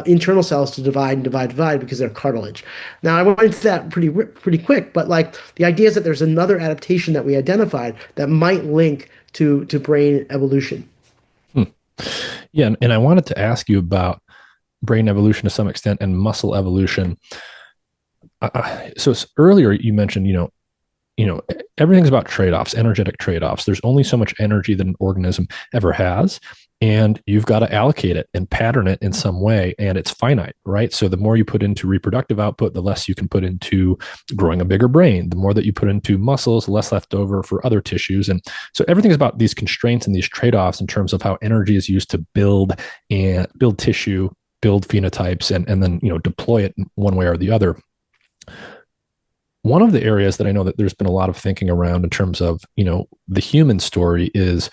internal cells to divide and divide because they're cartilage. Now, I went into that pretty quick, but like the idea is that there's another adaptation that we identified that might link to brain evolution. Yeah, and I wanted to ask you about brain evolution to some extent and muscle evolution. So earlier you mentioned, everything's about trade-offs, energetic trade-offs. There's only so much energy that an organism ever has, and you've got to allocate it and pattern it in some way, and it's finite, right? So the more you put into reproductive output, the less you can put into growing a bigger brain. The more that you put into muscles, the less left over for other tissues. And so everything's about these constraints and these trade-offs in terms of how energy is used to build tissue, build phenotypes, and then deploy it in one way or the other. One of the areas that I know that there's been a lot of thinking around in terms of, the human story is,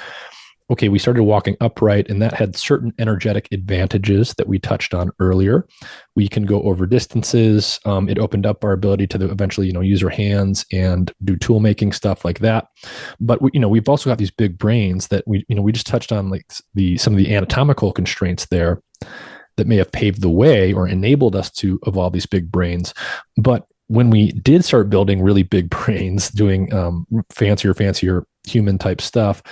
okay, we started walking upright, and that had certain energetic advantages that we touched on earlier. We can go over distances. It opened up our ability to eventually, use our hands and do tool making, stuff like that. But we've also got these big brains that we just touched on, like some of the anatomical constraints there that may have paved the way or enabled us to evolve these big brains. But when we did start building really big brains, doing fancier human type stuff,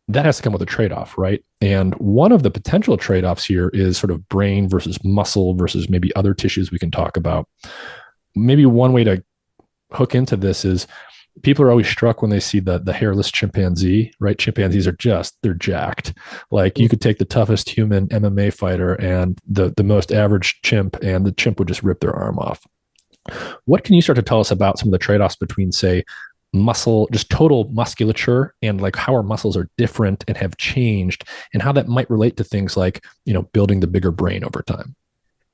that has to come with a trade-off, right? And one of the potential trade-offs here is sort of brain versus muscle versus maybe other tissues we can talk about. Maybe one way to hook into this is people are always struck when they see the hairless chimpanzee, right? Chimpanzees are they're jacked. Like you could take the toughest human MMA fighter and the most average chimp, and the chimp would just rip their arm off. What can you start to tell us about some of the trade-offs between, say, muscle, just total musculature, and like how our muscles are different and have changed, and how that might relate to things like, building the bigger brain over time?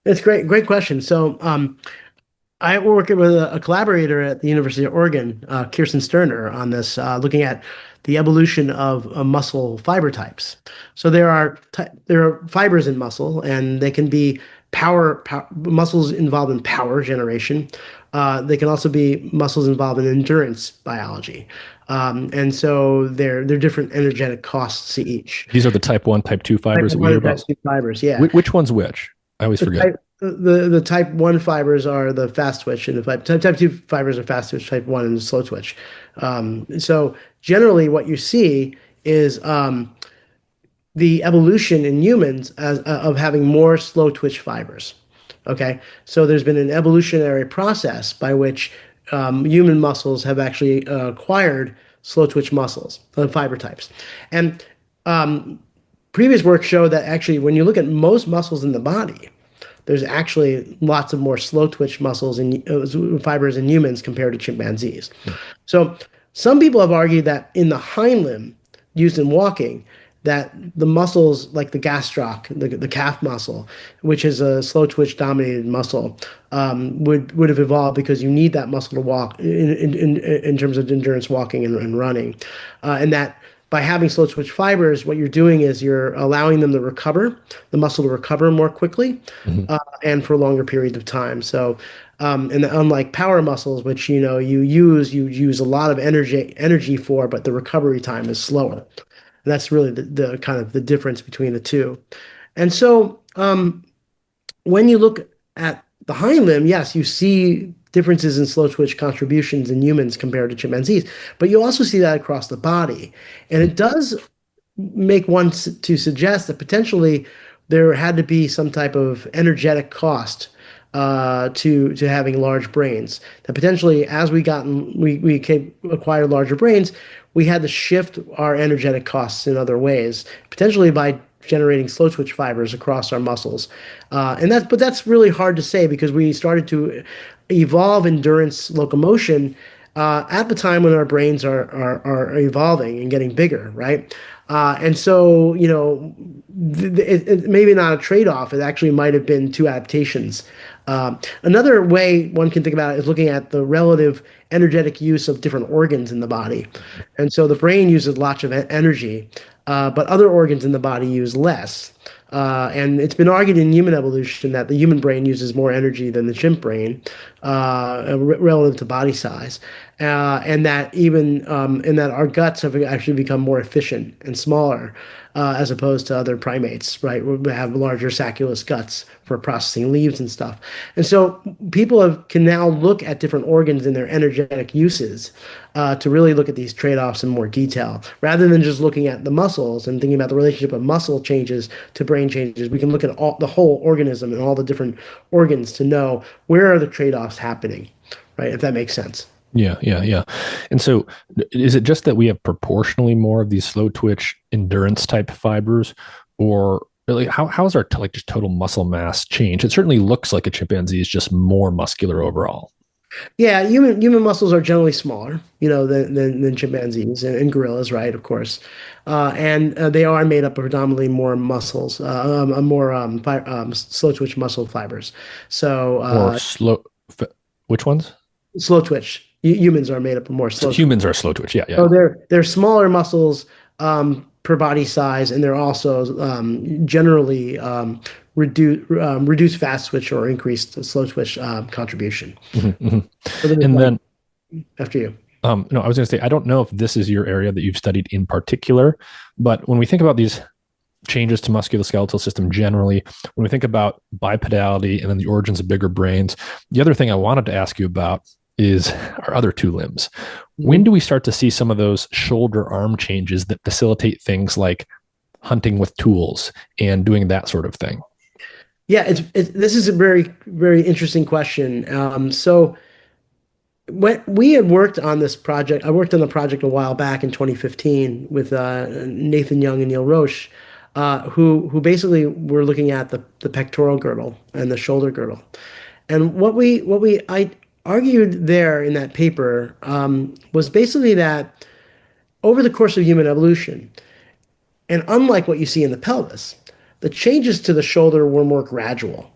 It's great question. So I work with a collaborator at the University of Oregon, Kirsten Sterner, on this, looking at the evolution of muscle fiber types. So there are fibers in muscle, and they can be power muscles involved in power generation, They can also be muscles involved in endurance biology. And so they're different energetic costs to each. These are the type 1, type 2 Type fibers that we 1 hear and type about. 2 fibers, yeah. Which one's which? I always The forget. type 1 fibers are the fast twitch, and the type 2 fibers are fast twitch, type 1 is slow twitch. So generally, what you see is the evolution in humans of having more slow twitch fibers. Okay, so there's been an evolutionary process by which human muscles have actually acquired slow twitch muscles, fiber types. And previous work showed that actually, when you look at most muscles in the body, there's actually lots of more slow twitch muscles and fibers in humans compared to chimpanzees. So some people have argued that in the hind limb used in walking, that the muscles like the gastroc, the calf muscle, which is a slow twitch dominated muscle, would have evolved because you need that muscle to walk in terms of endurance walking and running, and that by having slow twitch fibers, what you're doing is you're allowing them to recover, the muscle to recover more quickly, Mhm. and for longer periods of time. So, and unlike power muscles, which you use a lot of energy for, but the recovery time is slower. And that's really the kind of the difference between the two. And so, when you look at the hind limb, yes, you see differences in slow twitch contributions in humans compared to chimpanzees, but you also see that across the body. And it does make one to suggest that potentially there had to be some type of energetic cost to having large brains. That potentially, as we acquired larger brains, we had to shift our energetic costs in other ways, potentially by generating slow twitch fibers across our muscles. But that's really hard to say because we started to evolve endurance locomotion at the time when our brains are evolving and getting bigger, right? And so, maybe not a trade-off. It actually might have been two adaptations. Another way one can think about it is looking at the relative energetic use of different organs in the body. And so the brain uses lots of energy, but other organs in the body use less. And it's been argued in human evolution that the human brain uses more energy than the chimp brain relative to body size, and that our guts have actually become more efficient and smaller as opposed to other primates, right? We have larger sacculous guts for processing leaves and stuff. And so can now look at different organs and their energetic uses to really look at these trade-offs in more detail. Rather than just looking at the muscles and thinking about the relationship of muscle changes to brain changes, we can look at the whole organism and all the different organs to know where are the trade-offs happening, right? If that makes sense. Yeah, yeah, yeah. And so is it just that we have proportionally more of these slow twitch endurance type fibers, or like how's our like just total muscle mass change? It certainly looks like a chimpanzee is just more muscular overall. Yeah, human muscles are generally smaller, than chimpanzees and gorillas, right? Of course, and they are made up of predominantly more muscles, more slow twitch muscle fibers. So Or which ones? slow twitch. Humans are made up of more So slow twitch. humans are slow twitch. Yeah, yeah. So they're smaller muscles per body size, and they're also generally reduced fast twitch or increased slow twitch contribution. Mm-hmm, mm-hmm. So they're And like then after you. no, I was going to say, I don't know if this is your area that you've studied in particular, but when we think about these changes to musculoskeletal system generally, when we think about bipedality and then the origins of bigger brains, the other thing I wanted to ask you about is our other two limbs. When do we start to see some of those shoulder arm changes that facilitate things like hunting with tools and doing that sort of thing? Yeah, this is a very, very interesting question. So when we had worked on this project, I worked on the project a while back in 2015 with Nathan Young and Neil Roche, who basically were looking at the pectoral girdle and the shoulder girdle. And I argued there in that paper was basically that over the course of human evolution, and unlike what you see in the pelvis, the changes to the shoulder were more gradual.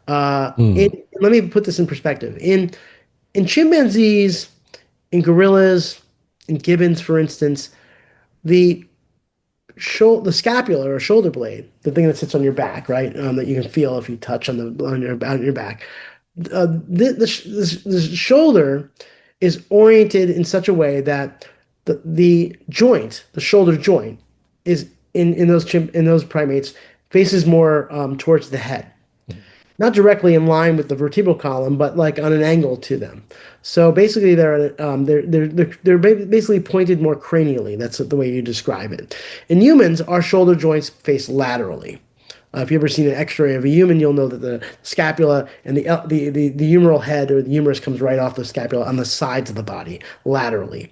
Mm, Let me put this in perspective. In chimpanzees, in gorillas, in gibbons, for instance, the the scapula or shoulder blade, the thing that sits on your back, right, that you can feel if you touch on your back, the shoulder is oriented in such a way that the joint, the shoulder joint, is in those primates faces more towards the head, not directly in line with the vertebral column, but like on an angle to them. So basically, they're basically pointed more cranially. That's the way you describe it. In humans, our shoulder joints face laterally. If you've ever seen an X-ray of a human, you'll know that the scapula and the humeral head or the humerus comes right off the scapula on the sides of the body laterally,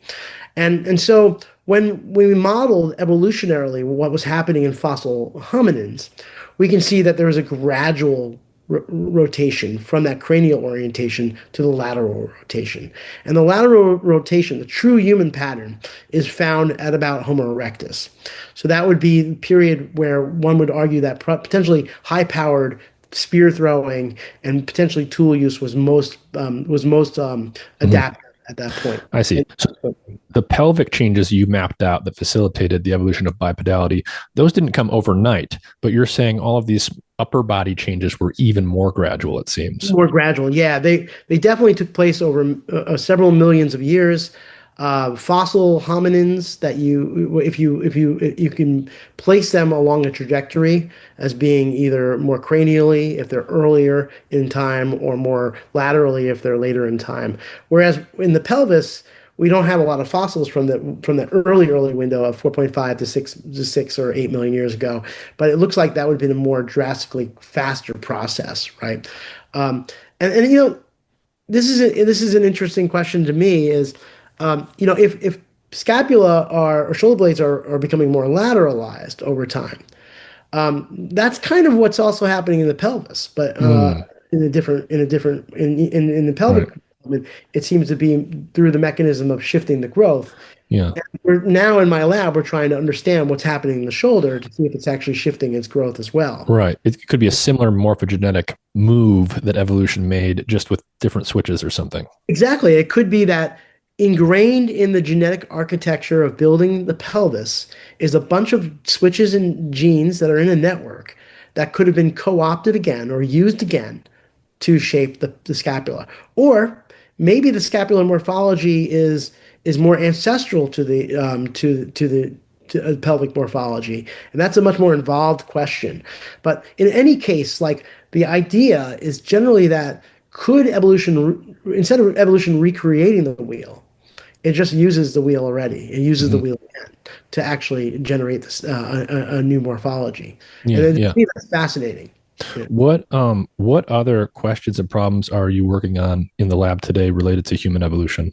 and so when we modeled evolutionarily what was happening in fossil hominins, we can see that there is a gradual rotation from that cranial orientation to the lateral rotation. And the lateral rotation, the true human pattern, is found at about Homo erectus. So that would be the period where one would argue that potentially high-powered spear throwing and potentially tool use was most adaptive at that point. I see. So the pelvic changes you mapped out that facilitated the evolution of bipedality, those didn't come overnight, but you're saying all of these upper body changes were even more gradual, it seems. More gradual, yeah. They definitely took place over several millions of years. Fossil hominins that if you can place them along a trajectory as being either more cranially if they're earlier in time or more laterally if they're later in time. Whereas in the pelvis, we don't have a lot of fossils from the early window of 4.5 to 6 or 8 million years ago, but it looks like that would have been a more drastically faster process, right? And this is an interesting question to me is if scapula or shoulder blades are becoming more lateralized over time, that's kind of what's also happening in the pelvis, but in the pelvic. Right. It seems to be through the mechanism of shifting the growth. Yeah. And now in my lab, we're trying to understand what's happening in the shoulder to see if it's actually shifting its growth as well. Right. It could be a similar morphogenetic move that evolution made just with different switches or something. Exactly. It could be that ingrained in the genetic architecture of building the pelvis is a bunch of switches and genes that are in a network that could have been co-opted again or used again to shape the scapula. Or maybe the scapular morphology is more ancestral to the pelvic morphology, and that's a much more involved question. But in any case, like the idea is generally that could evolution, instead of evolution recreating the wheel, it just uses the wheel already. It uses the wheel again to actually generate this a new morphology. Yeah, And yeah. to me, that's fascinating. Yeah. What other questions and problems are you working on in the lab today related to human evolution?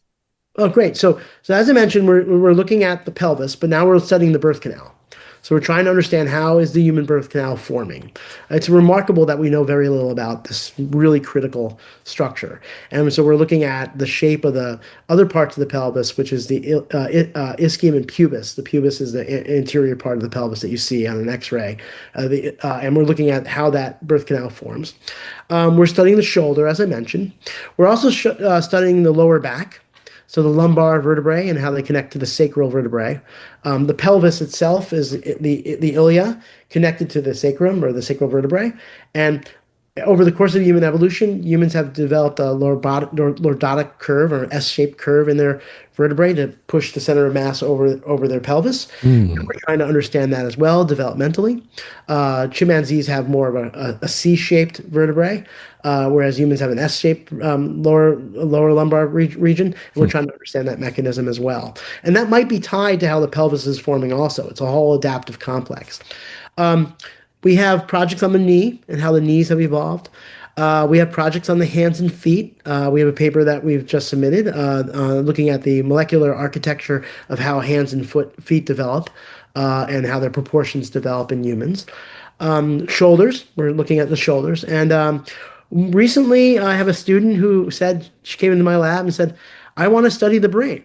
Oh, great. So as I mentioned, we're looking at the pelvis, but now we're studying the birth canal. So we're trying to understand how is the human birth canal forming. It's remarkable that we know very little about this really critical structure. And so we're looking at the shape of the other parts of the pelvis, which is the ischium and pubis. The pubis is the interior part of the pelvis that you see on an X-ray. And we're looking at how that birth canal forms. We're studying the shoulder, as I mentioned. We're also studying the lower back. So the lumbar vertebrae and how they connect to the sacral vertebrae. The pelvis itself is the ilia connected to the sacrum or the sacral vertebrae. And over the course of human evolution, humans have developed a lordotic curve or S-shaped curve in their vertebrae to push the center of mass over their pelvis. And we're trying to understand that as well developmentally. Chimpanzees have more of a C-shaped vertebrae, whereas humans have an S-shaped lower lumbar region. And we're trying to understand that mechanism as well. And that might be tied to how the pelvis is forming also. It's a whole adaptive complex. We have projects on the knee and how the knees have evolved. We have projects on the hands and feet. We have a paper that we've just submitted looking at the molecular architecture of how hands and feet develop and how their proportions develop in humans. Shoulders, we're looking at the shoulders. And recently, I have a student who said, she came into my lab and said, I want to study the brain.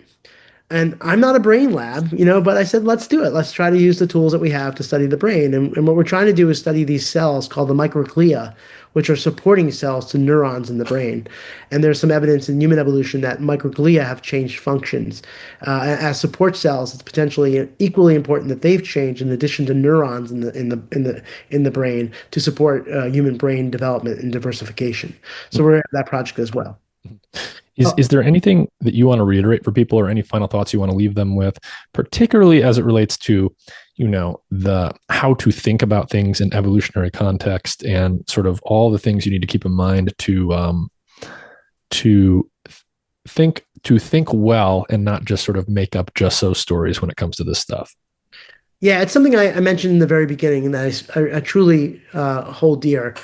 And I'm not a brain lab, but I said, let's do it. Let's try to use the tools that we have to study the brain. And what we're trying to do is study these cells called the microglia, which are supporting cells to neurons in the brain. And there's some evidence in human evolution that microglia have changed functions. As support cells, it's potentially equally important that they've changed in addition to neurons in the brain to support human brain development and diversification. So we're at that project as well. Is there anything that you want to reiterate for people, or any final thoughts you want to leave them with, particularly as it relates to, the how to think about things in evolutionary context, and sort of all the things you need to keep in mind to think well and not just sort of make up just so stories when it comes to this stuff? Yeah, it's something I mentioned in the very beginning, and that I truly hold dear.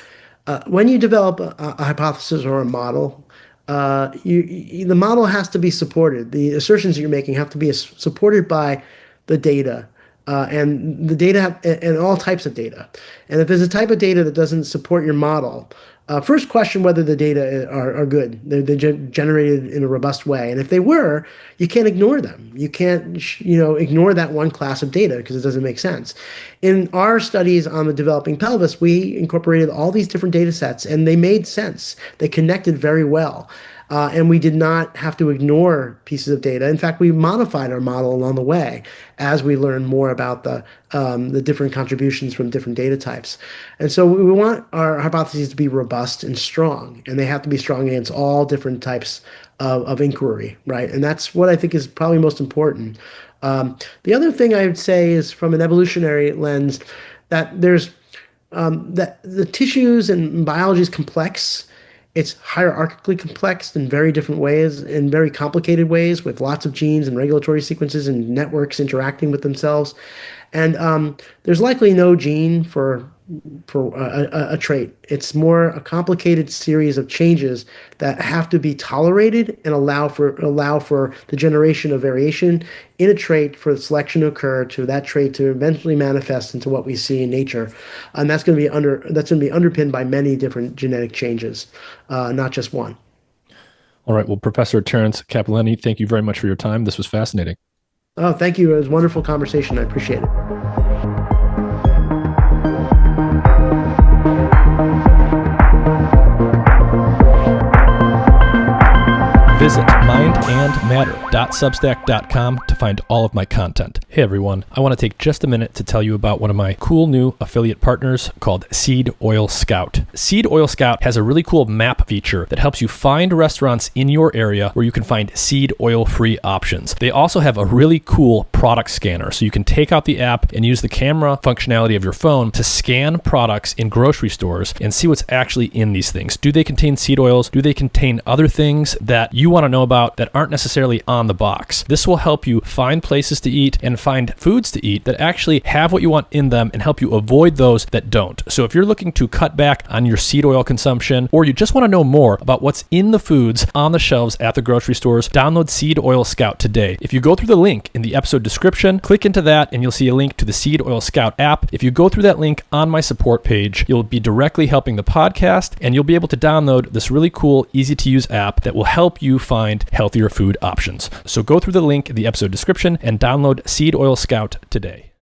When you develop a hypothesis or a model, the model has to be supported. The assertions that you're making have to be supported by the data, and the data and all types of data. And if there's a type of data that doesn't support your model, first question whether the data are good. They're generated in a robust way. And if they were, you can't ignore them. You can't, ignore that one class of data because it doesn't make sense. In our studies on the developing pelvis, we incorporated all these different data sets, and they made sense. They connected very well. And we did not have to ignore pieces of data. In fact, we modified our model along the way as we learned more about the different contributions from different data types. And so we want our hypotheses to be robust and strong, and they have to be strong against all different types of inquiry, right? And that's what I think is probably most important. The other thing I would say is, from an evolutionary lens, that there's that the tissues and biology is complex. It's hierarchically complex in very different ways, in very complicated ways, with lots of genes and regulatory sequences and networks interacting with themselves. And there's likely no gene for a trait. It's more a complicated series of changes that have to be tolerated and allow for the generation of variation in a trait, for the selection to occur, to that trait to eventually manifest into what we see in nature. And that's going to be underpinned by many different genetic changes, not just one. All right. Well, Professor Terence Capellini, thank you very much for your time. This was fascinating. Oh, thank you. It was a wonderful conversation. I appreciate it. Visit mindandmatter.substack.com to find all of my content. Hey everyone, I want to take just a minute to tell you about one of my cool new affiliate partners called Seed Oil Scout. Seed Oil Scout has a really cool map feature that helps you find restaurants in your area where you can find seed oil-free options. They also have a really cool product scanner, so you can take out the app and use the camera functionality of your phone to scan products in grocery stores and see what's actually in these things. Do they contain seed oils? Do they contain other things that you want to know about that aren't necessarily on the box? This will help you find places to eat and find foods to eat that actually have what you want in them, and help you avoid those that don't. So if you're looking to cut back on your seed oil consumption, or you just want to know more about what's in the foods on the shelves at the grocery stores, download Seed Oil Scout today. If you go through the link in the episode description, click into that and you'll see a link to the Seed Oil Scout app. If you go through that link on my support page, you'll be directly helping the podcast, and you'll be able to download this really cool, easy to use app that will help you find healthier food options. So go through the link in the episode description and download Seed Oil Scout today.